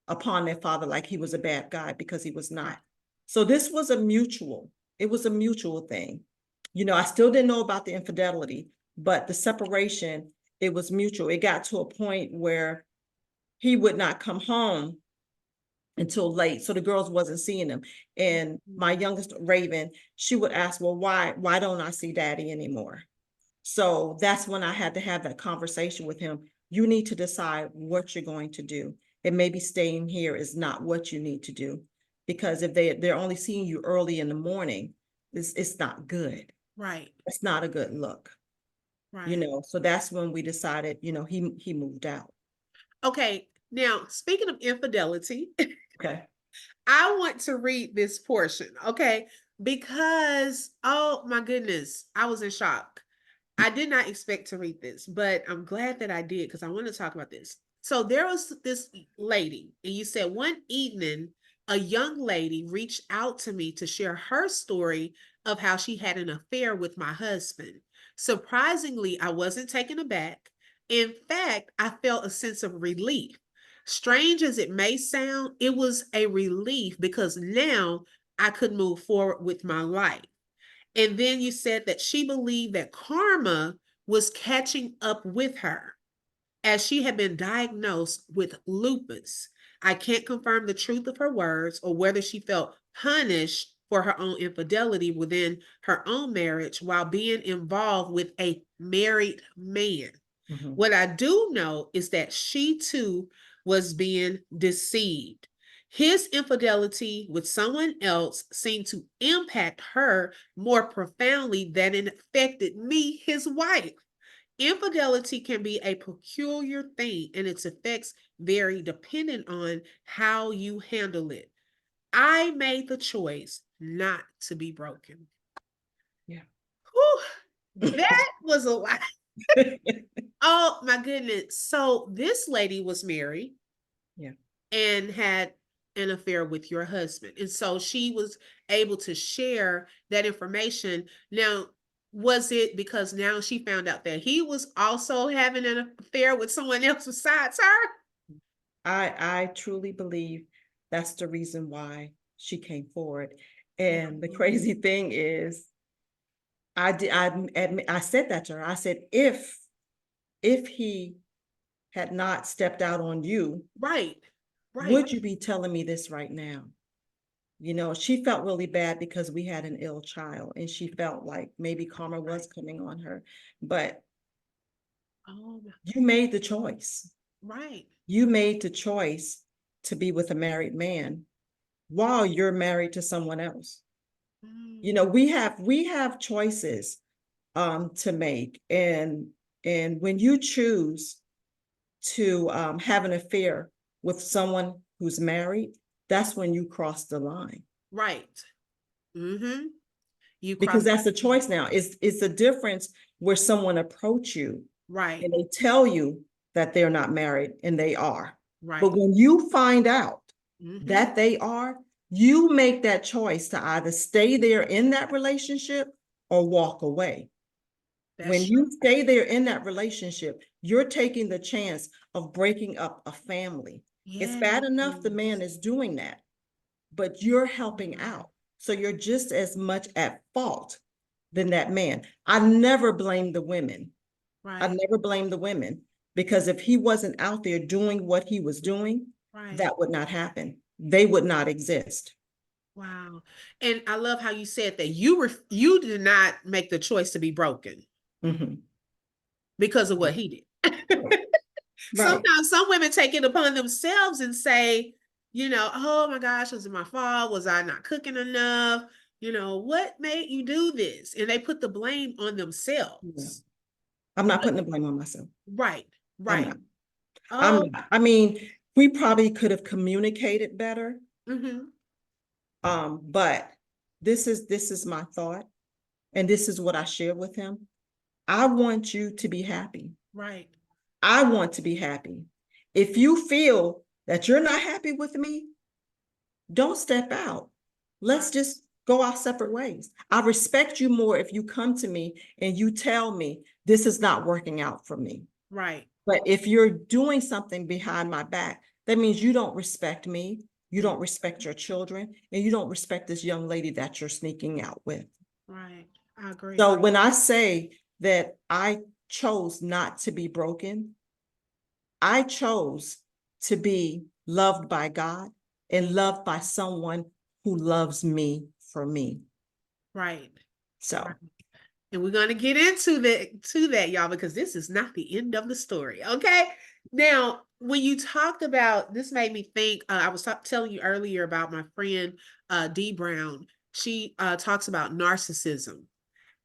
upon their father like he was a bad guy, because he was Right. not. So this was it was a mutual thing. You know, I still didn't know about the infidelity, but the separation, it was mutual. It got to a point where he would not come home until late. So the girls wasn't seeing him. And my youngest Raven, she would ask, well, why don't I see daddy anymore? So that's when I had to have that conversation with him. You need to decide what you're going to do. And maybe staying here is not what you need to do. Because if they're only seeing you early in the morning, it's not good. Right. It's not a good look. You Right. know, so that's when we decided, you know, he moved out. Okay. Now, speaking of infidelity, Okay. I want to read this portion, okay? Because, oh my goodness, I was in shock. I did not expect to read this, but I'm glad that I did because I want to talk about this. So there was this lady, and you said one evening, a young lady reached out to me to share her story of how she had an affair with my husband. Surprisingly, I wasn't taken aback. In fact, I felt a sense of relief. Strange as it may sound, it was a relief because now I could move forward with my life. And then you said that she believed that karma was catching up with her as she had been diagnosed with lupus. I can't confirm the truth of her words or whether she felt punished for her own infidelity within her own marriage while being involved with a married man. Mhm. What I do know is that she too was being deceived. His infidelity with someone else seemed to impact her more profoundly than it affected me, his wife. Infidelity can be a peculiar thing, and its effects vary depending on how you handle it. I made the choice not to be broken. Yeah. Whew, that was a lot. Oh my goodness. So this lady was married Yeah. and had an affair with your husband. And so she was able to share that information. Now, was it because now she found out that he was also having an affair with someone else besides her? I truly believe that's the reason why she came forward. And the Mhm. crazy thing is, I said that to her. I said, if he had not stepped out on you, Right, right, would you be telling me this right now? You know, she felt really bad because we had an ill child, and she felt like maybe karma was right. coming on her. But Oh, you made the choice. right. You made the choice to be with a married man while you're married to someone else. You know, Mm, we have choices to make, and when you choose to have an affair with someone who's married, that's when you cross the line, right. Mm-hmm. You because crossed. that's the choice now. It's a difference where someone approach you Right, and they tell you that they're not married and they are. But right. when you find out Mm-hmm. that they are, you make that choice to either stay there in that relationship or walk away. That's When true. you stay there in that relationship, you're taking the chance of breaking up a family. It's Yes. bad enough the man is doing that, but you're helping Right, out. So you're just as much at fault than that man. I never blame the women. I right, never blame the women, because if he wasn't out there doing what he was doing, right. that would not happen. They would not exist. Wow. And I love how you said that you did not make the choice to be broken Mhm. because of what he did. Right. Sometimes some women take it upon themselves and say, oh my gosh, was it my fault? Was I not cooking enough? What made you do this? And they put the blame on Yeah. themselves. I'm not But putting the blame on myself. right, I'm right. not. I'm Oh, not. I mean, we probably could have communicated better. mm-hmm, But this is my thought, and this is what I share with him. I want you to be happy. right, I want to be happy. If you feel that you're not happy with me, don't step out. Let's right, just go our separate ways. I respect you more if you come to me and you tell me this is not working out for me. right. But if you're doing something behind my back, that means you don't respect me. you don't respect your children, and you don't respect this young lady that you're sneaking out with. Right. I agree. So when I say that I chose not to be broken, I chose to be loved by God and loved by someone who loves me for me. Right. So, Right. And we're going to get into that, y'all, because this is not the end of the story. Okay. Now, when you talked about this, made me think. I was telling you earlier about my friend Dee Brown. She talks about narcissism.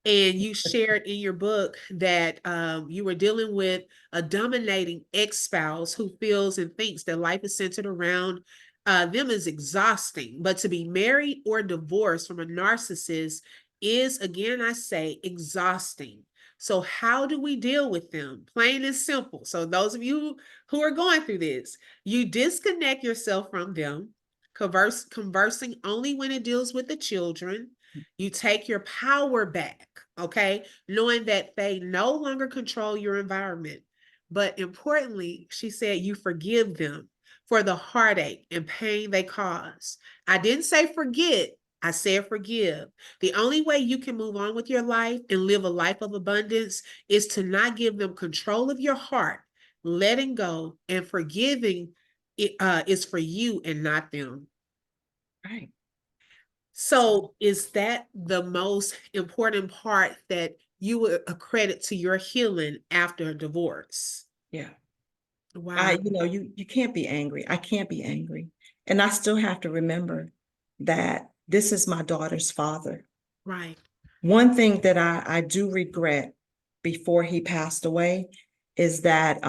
And you shared in your book that you were dealing with a dominating ex-spouse who feels and thinks that life is centered around them is exhausting. But to be married or divorced from a narcissist is, again, I say, exhausting. So how do we deal with them? Plain and simple. So those of you who are going through this, you disconnect yourself from them, conversing only when it deals with the children. You take your power back, okay? Knowing that they no longer control your environment. But importantly, she said you forgive them for the heartache and pain they cause. I didn't say forget, I said forgive. The only way you can move on with your life and live a life of abundance is to not give them control of your heart. Letting go and forgiving is for you and not them. right. So is that the most important part that you would accredit to your healing after a divorce? Yeah. Wow. You can't be angry. I can't be angry. And I still have to remember that this is my daughter's father. Right. One thing that I do regret before he passed away is that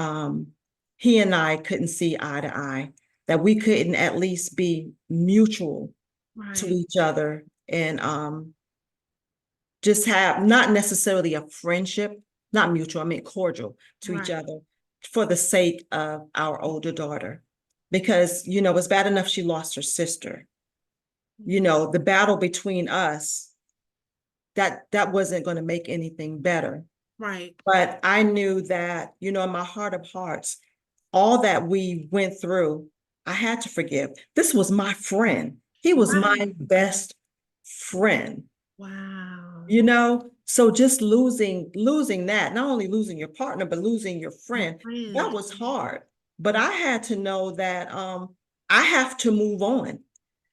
he and I couldn't see eye to eye, that we couldn't at least be mutual to Right. each other and just have not necessarily a friendship, not mutual, I mean cordial to each Right. other for the sake of our older daughter. Because, it's bad enough she lost her sister. The battle between us, that wasn't going to make anything better. Right. But I knew that, in my heart of hearts, all that we went through, I had to forgive. This was my friend. He was Right. my best friend. Wow. So just losing that, not only losing your partner, but losing your Your friend, that friend. was hard. But I had to know that I have to move on.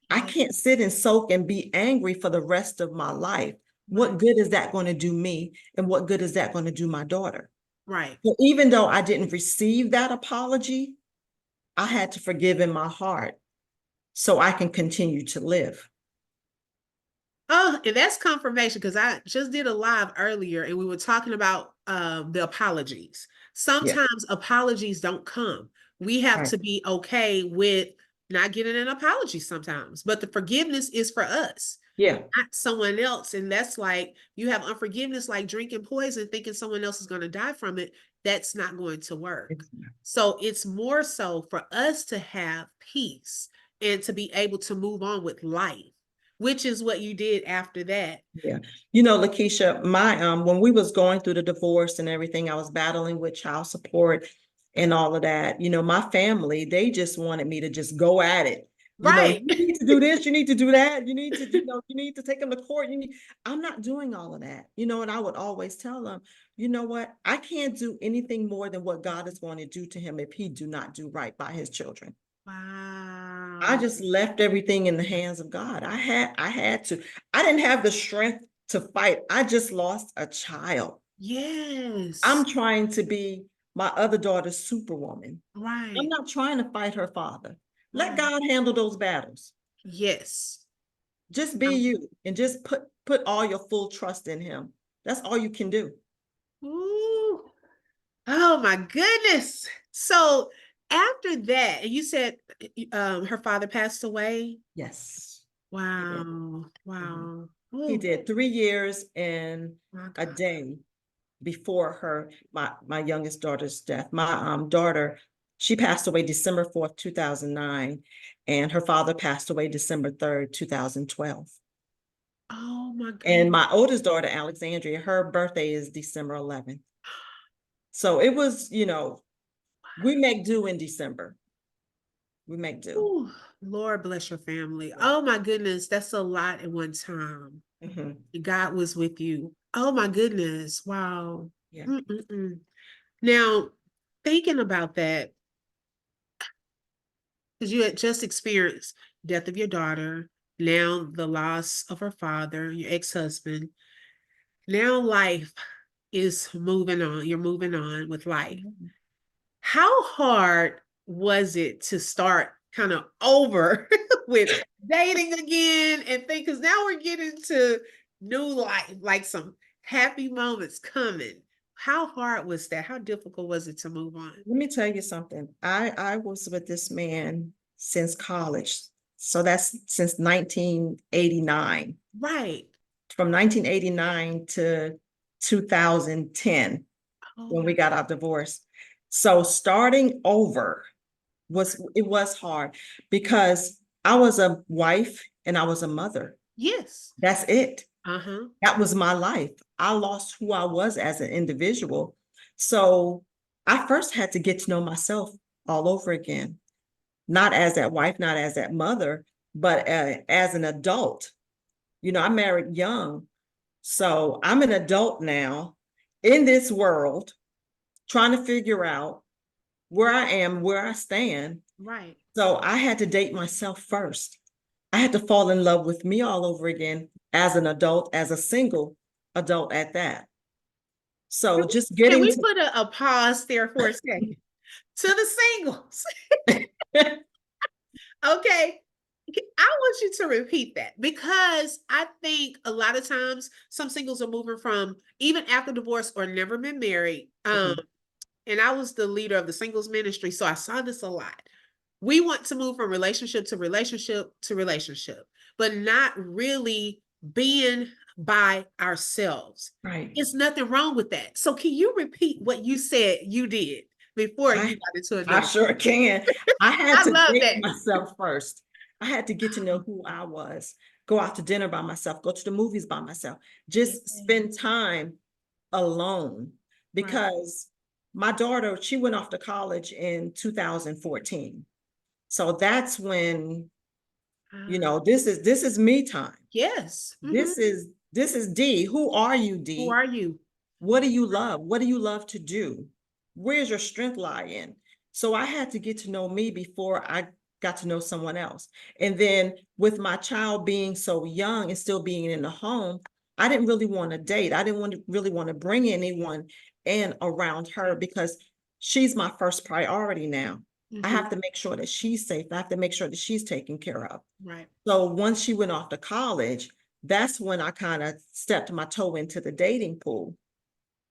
I Yeah. can't sit and soak and be angry for the rest of my life. Right. What good is that going to do me? And what good is that going to do my daughter? Right. So even though I didn't receive that apology, I had to forgive in my heart so I can continue to live. Oh, and that's confirmation because I just did a live earlier and we were talking about the apologies. Yeah, Sometimes apologies don't come. We have right. to be okay with not getting an apology sometimes, but the forgiveness is for us, Yeah, not someone else. And that's like you have unforgiveness, like drinking poison, thinking someone else is going to die from it. That's not going to work. So it's more so for us to have peace and to be able to move on with life, which is what you did after that. yeah. Lakeisha, my when we was going through the divorce and everything, I was battling with child support and all of that. My family, they just wanted me to just go at it. Right. You need to do this, you need to do that, you need to take them to court. I'm not doing all of that. And I would always tell them, you know what? I can't do anything more than what God is going to do to him if he do not do right by his children. I Wow. just left everything in the hands of God. I had to. I didn't have the strength to fight. I just lost a child. I'm Yes. trying to be my other daughter's superwoman. I'm Right. not trying to fight her father. Let Right. God handle those battles. Yes. Just be Um, you and just put all your full trust in him. That's all you can do. Ooh. Oh my goodness. So after that, and you said her father passed away. Yes. He did. Wow. Mhm. Wow. He Oh did 3 years and my a God. day before my youngest daughter's death. My daughter, she passed away December 4th, 2009, and her father passed away December 3rd, 2012. Oh my And goodness. my oldest daughter, Alexandria, her birthday is December 11th. So it was, we make do in December. We make do. Ooh. Lord bless your family. Yeah. Oh my goodness, that's a lot at one time. Mhm. God was with you. Oh my goodness. Wow. Yeah. Mm-mm-mm. Now, thinking about that, because you had just experienced death of your daughter, now the loss of her father, your ex-husband. Now life is moving on. You're moving on with life. Mhm. How hard was it to start kind of over with dating again and think, because now we're getting to new life, like some happy moments coming. How hard was that? How difficult was it to move on? Let me tell you something. I was with this man since college. So that's since 1989. Right. From 1989 to 2010 when Oh, we got our divorce. So starting over was hard because I was a wife and I was a mother. yes. That's it. Uh-huh. That was my life. I lost who I was as an individual. So I first had to get to know myself all over again, not as that wife, not as that mother, but as an adult. I married young. So I'm an adult now in this world, trying to figure out where I am, where I stand. Right. So I had to date myself first. I had to fall in love with me all over again as an adult, as a single adult at that. So just Can getting we to put a pause there for a second? To the singles. Okay. I want you to repeat that, because I think a lot of times some singles are moving from even after divorce or never been married. Mhm. And I was the leader of the singles ministry, so I saw this a lot. We want to move from relationship to relationship to relationship, but not really being by ourselves. Right. It's nothing wrong with that. So can you repeat what you said you did before you I got into I another? sure can. I had I to love date that. myself first. I had to get to know who I was, go out to dinner by myself, go to the movies by myself, Yeah. just spend time alone Right. because my daughter, she went off to college in 2014. So that's when, Ah, this is me time. yes. Mhm. This is Dee. Who are you, Who Dee? are you? What do you love? What do you love to do? Where's your strength lie in? So I had to get to know me before I got to know someone else. And then with my child being so young and still being in the home, I didn't really want to date. I didn't really want to bring anyone in around her because she's my first priority now. I Mhm. have to make sure that she's safe. I have to make sure that she's taken care of. Right. So once she went off to college, that's when I kind of stepped my toe into the dating pool,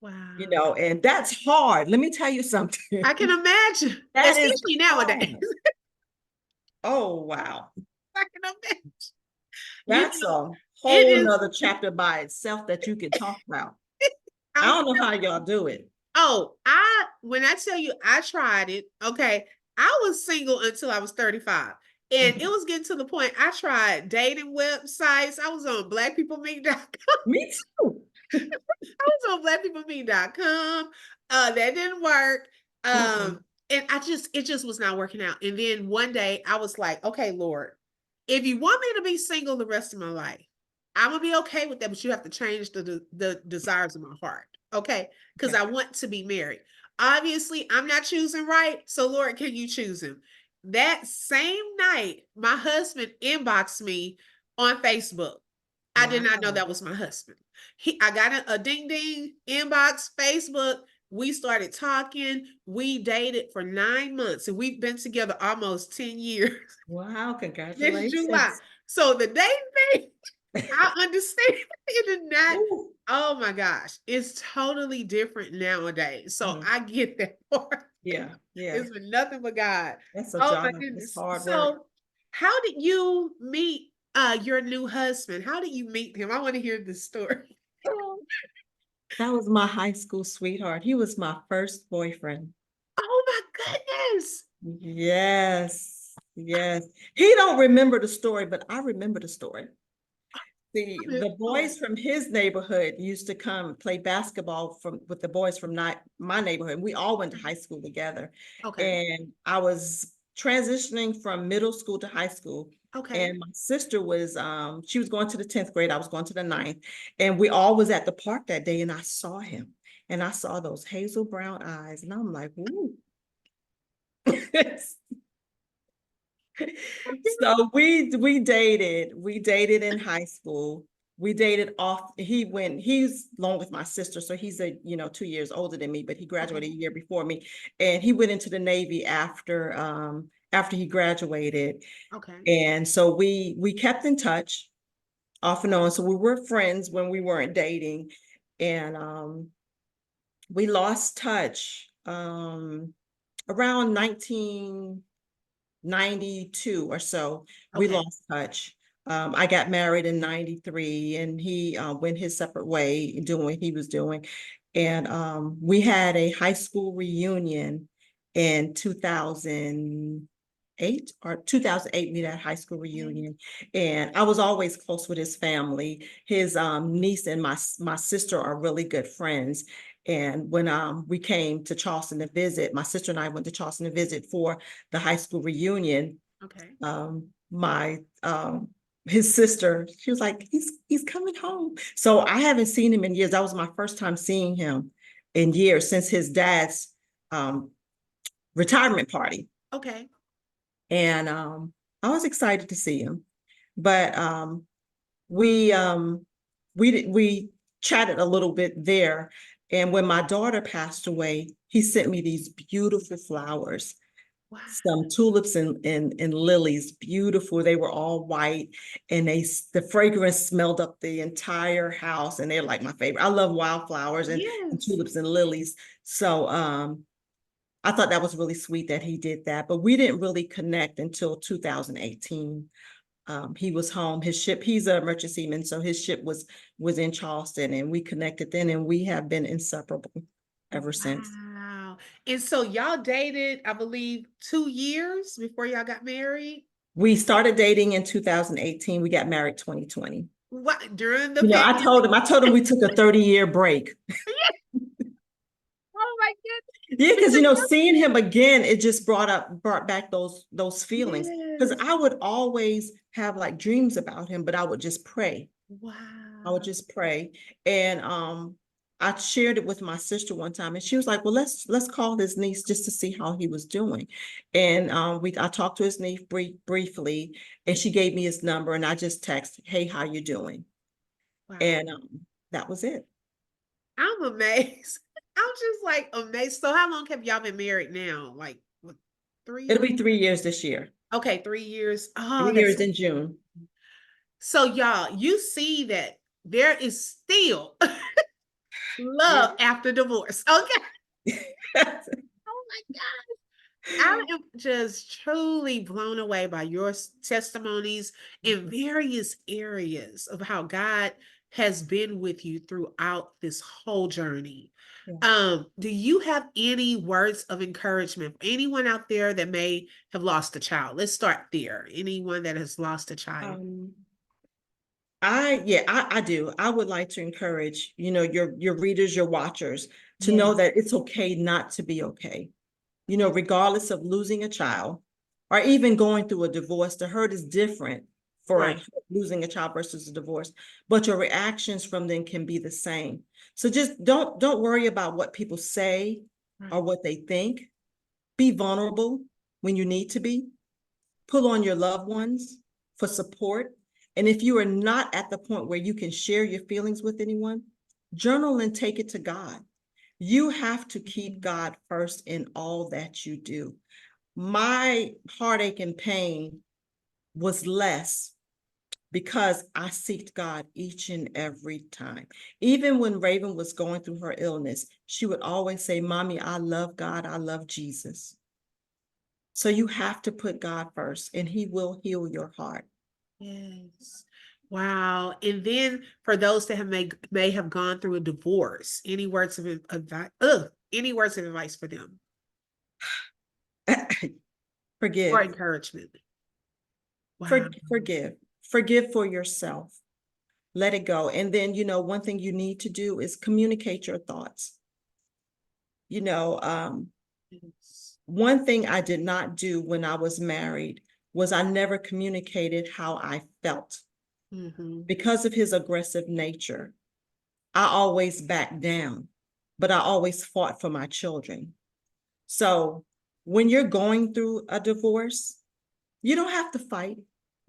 Wow. and that's hard. Let me tell you something. I can imagine, That is especially nowadays. hard. Oh, wow. I can imagine. You That's know, a it whole is. nother chapter by itself that you can talk about. I I'm don't know how y'all do it. Oh, when I tell you I tried it, okay, I was single until I was 35. And it Mhm. was getting to the point I tried dating websites. I was on blackpeoplemeet.com. Me too. I was on blackpeoplemeet.com. That didn't work. Mm-mm. And it just was not working out. And then one day I was like, okay, Lord, if you want me to be single the rest of my life, I'm gonna be okay with that, but you have to change the desires of my heart. Okay. Because Okay. I want to be married. Obviously, I'm not choosing right. So, Lord, can you choose him? That same night, my husband inboxed me on Facebook. I did not know Wow. that was my husband. I got a ding ding inbox, Facebook. We started talking. We dated for 9 months and we've been together almost 10 years. Wow. This July. Congratulations. So the dating thing, I understand. It is not. Ooh. Oh my gosh, it's totally different nowadays. So Mhm. I get that part. Yeah. Yeah. It's been nothing but God. That's a Oh my job. It's goodness. hard work. So how did you meet your new husband? How did you meet him? I want to hear this story. That was my high school sweetheart. He was my first boyfriend. Oh my goodness. Yes, yes. He don't remember the story, but I remember the story. The Oh, boys from his neighborhood used to come play basketball with the boys from my neighborhood. We all went to high school together. okay. And I was transitioning from middle school to high school. Okay. And my sister was, she was going to the 10th grade. I was going to the 9th. And we all was at the park that day and I saw him. And I saw those hazel brown eyes. And I'm like, ooh. So we dated. We dated in high school. We dated off. He's along with my sister. So he's 2 years older than me, but he graduated a year before me. And he went into the Navy after he graduated. Okay. And so we kept in touch off and on. So we were friends when we weren't dating. And we lost touch around 1992 or so. We Okay. lost touch. I got married in 93 and he went his separate way doing what he was doing. And we had a high school reunion in 2008 or 2008. We had a high school reunion and I was always close with his family. His niece and my sister are really good friends. And when we came to Charleston to visit, my sister and I went to Charleston to visit for the high school reunion. Okay. My his sister, she was like, he's coming home. So I haven't seen him in years. That was my first time seeing him in years since his dad's retirement party. Okay. And I was excited to see him. But we we chatted a little bit there. And when my daughter passed away, he sent me these beautiful flowers. Wow. Some tulips and lilies, beautiful. They were all white, and the fragrance smelled up the entire house. And they're like my favorite. I love wildflowers and Yes. tulips and lilies. So I thought that was really sweet that he did that. But we didn't really connect until 2018. He was home. His ship. He's a merchant seaman, so his ship was in Charleston, and we connected then, and we have been inseparable ever since. Wow. And so y'all dated, I believe, 2 years before y'all got married. We started dating in 2018. We got married 2020. What during the I told him we took a 30-year break. Oh my Yeah, because goodness. seeing him again, it just brought back those feelings. Because Yes. I would always have like dreams about him, but I would just pray. I would Wow. just pray. And I shared it with my sister one time, and she was like, well, let's call his niece just to see how he was doing. And I talked to his niece briefly, and she gave me his number, and I just texted, hey, how you doing? Wow. And that was it. I'm amazed. I'm just like amazed. So how long have y'all been married now? Like what, It'll 3 years? be 3 years this year. Okay, 3 years. Oh, 3 years that's in June. so y'all, you see that there is still Yeah. love after divorce. Okay. Oh my God. I am just truly blown away by your testimonies in various areas of how God has been with you throughout this whole journey. Yeah. Do you have any words of encouragement for anyone out there that may have lost a child? Let's start there. Anyone that has lost a child. Um, I do. I would like to encourage, your readers, your watchers to Yeah. know that it's okay not to be okay. Regardless of losing a child or even going through a divorce, the hurt is different for Right. losing a child versus a divorce, but your reactions from them can be the same. So just don't worry about what people say or Right. what they think. Be vulnerable when you need to be. Pull on your loved ones for support. And if you are not at the point where you can share your feelings with anyone, journal and take it to God. You have to keep God first in all that you do. My heartache and pain was less because I seeked God each and every time. Even when Raven was going through her illness, she would always say, Mommy, I love God. I love Jesus. So you have to put God first and he will heal your heart. Yes. Wow. And then for those that may have gone through a divorce, any words of advice? Any words of advice for them or Forgive. encouragement? Wow. Forgive for yourself. Let it go. And then, one thing you need to do is communicate your thoughts. You know, Yes. One thing I did not do when I was married was I never communicated how I felt. Because of his aggressive nature, I always backed down, but I always fought for my children. So when you're going through a divorce, you don't have to fight.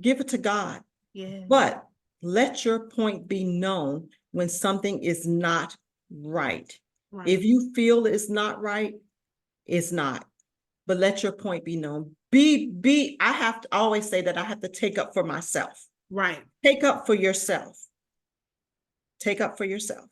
Give it to God. Yeah. But let your point be known when something is not right. If you feel it's not right, it's not. But let your point be known. I have to always say that I have to take up for myself. Right. Take up for yourself. Take up for yourself.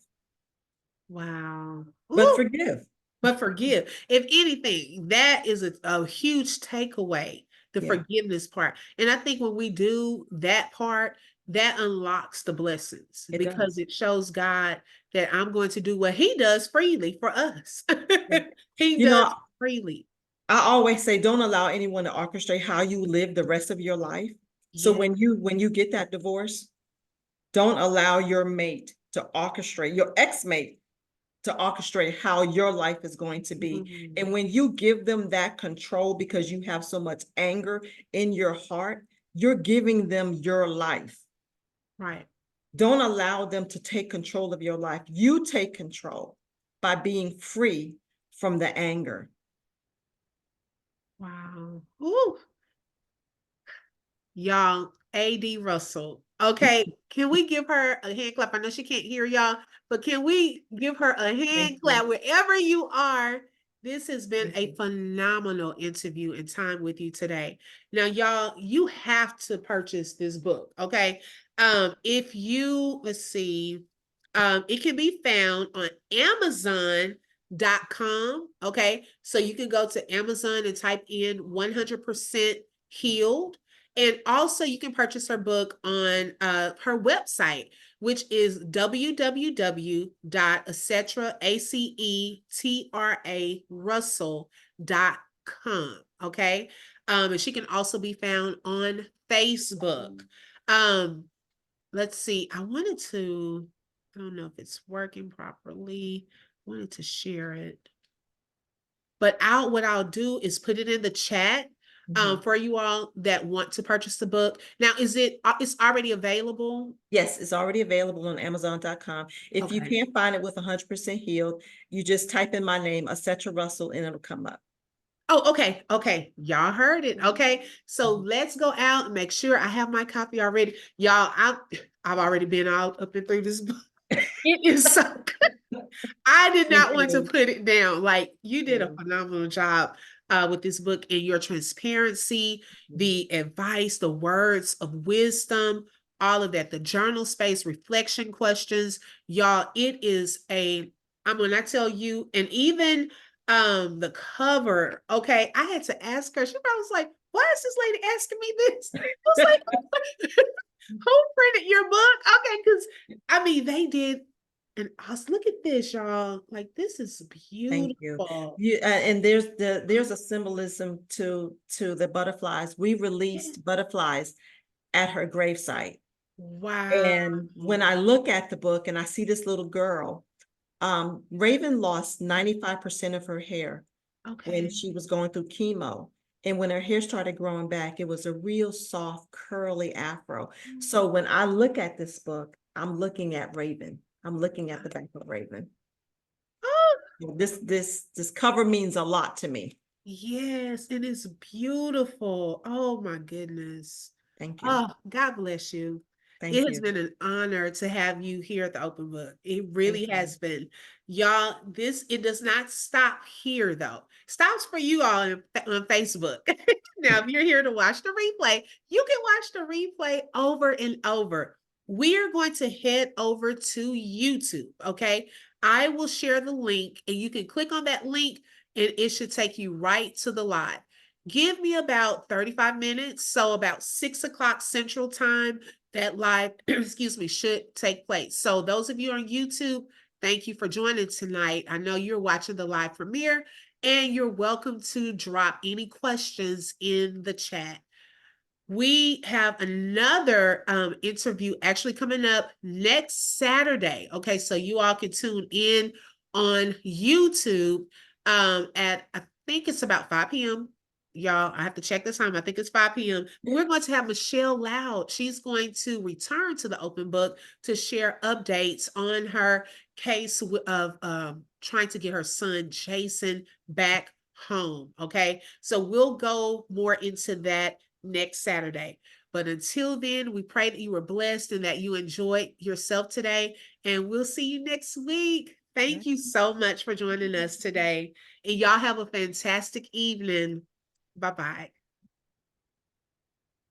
Wow. But Ooh. forgive. But forgive. If anything, that is a huge takeaway, the Yeah. forgiveness part. And I think when we do that part, that unlocks the blessings It because does. it shows God that I'm going to do what he does freely for us. Yeah. He You does know, freely. I always say, don't allow anyone to orchestrate how you live the rest of your life. So Yeah. when you get that divorce, don't allow your mate to orchestrate, your ex-mate to orchestrate how your life is going to be. And when you give them that control because you have so much anger in your heart, you're giving them your life. Right. Don't allow them to take control of your life. You take control by being free from the anger. Wow. Ooh. Y'all, Dee Russell. Okay, can we give her a hand clap? I know she can't hear y'all, but can we give her a Thank hand you. clap wherever you are? This has been Thank a you. phenomenal interview and time with you today. Now, y'all, you have to purchase this book, okay? If you, let's see, it can be found on Amazon.com, okay? So you can go to Amazon and type in 100% healed. And also you can purchase her book on her website, which is www.acetrarussell.com. Okay. And she can also be found on Facebook. Let's see. I don't know if it's working properly. I wanted to share it. But what I'll do is put it in the chat for you all that want to purchase the book. Now, it's already available? Yes, it's already available on Amazon.com. If you can't find it with 100% healed, you just type in my name, Acetra Russell, and it'll come up. Oh, okay. Okay. Y'all heard it. Okay. So let's go out and make sure I have my copy already. Y'all, I've already been out up and through this book. It is so good. I did not want to put it down. Like, you did a phenomenal job with this book and your transparency, the advice, the words of wisdom, all of that, the journal space, reflection questions. Y'all, it is when I tell you, and even the cover, okay, I had to ask her. She probably was like, why is this lady asking me this? I was like, who printed your book? Okay, because I mean, they did. And look at this, y'all. Like, this is Thank you. beautiful. And there's a symbolism to the butterflies. We released butterflies at her gravesite. Wow. And when I look at the book and I see this little girl, Raven lost 95% of her hair when Okay. she was going through chemo. And when her hair started growing back, it was a real soft, curly afro. So when I look at this book, I'm looking at Raven. I'm looking at the back of Raven. Oh, This cover means a lot to me. yes, it is beautiful. Oh my goodness. Thank you. Oh, God bless you. Thank It has you. been an honor to have you here at the Open Book. It Thank really you. has been. Y'all, it does not stop here though. Stops for you all on Facebook. Now, if you're here to watch the replay, you can watch the replay over and over. We are going to head over to YouTube, okay? I will share the link and you can click on that link and it should take you right to the live. Give me about 35 minutes, so about 6 o'clock Central Time, that live, excuse me, should take place. So those of you on YouTube, thank you for joining tonight. I know you're watching the live premiere and you're welcome to drop any questions in the chat. We have another interview actually coming up next Saturday. Okay, so you all can tune in on YouTube at think it's about 5 p.m. Y'all, I have to check the time. I think it's 5 p.m. But we're going to have Michelle Loud. She's going to return to the open book to share updates on her case of trying to get her son Jason back home. Okay. So we'll go more into that next Saturday. But until then, we pray that you were blessed and that you enjoyed yourself today. And we'll see you next week. Thank you so much for joining us today. And y'all have a fantastic evening. Bye-bye.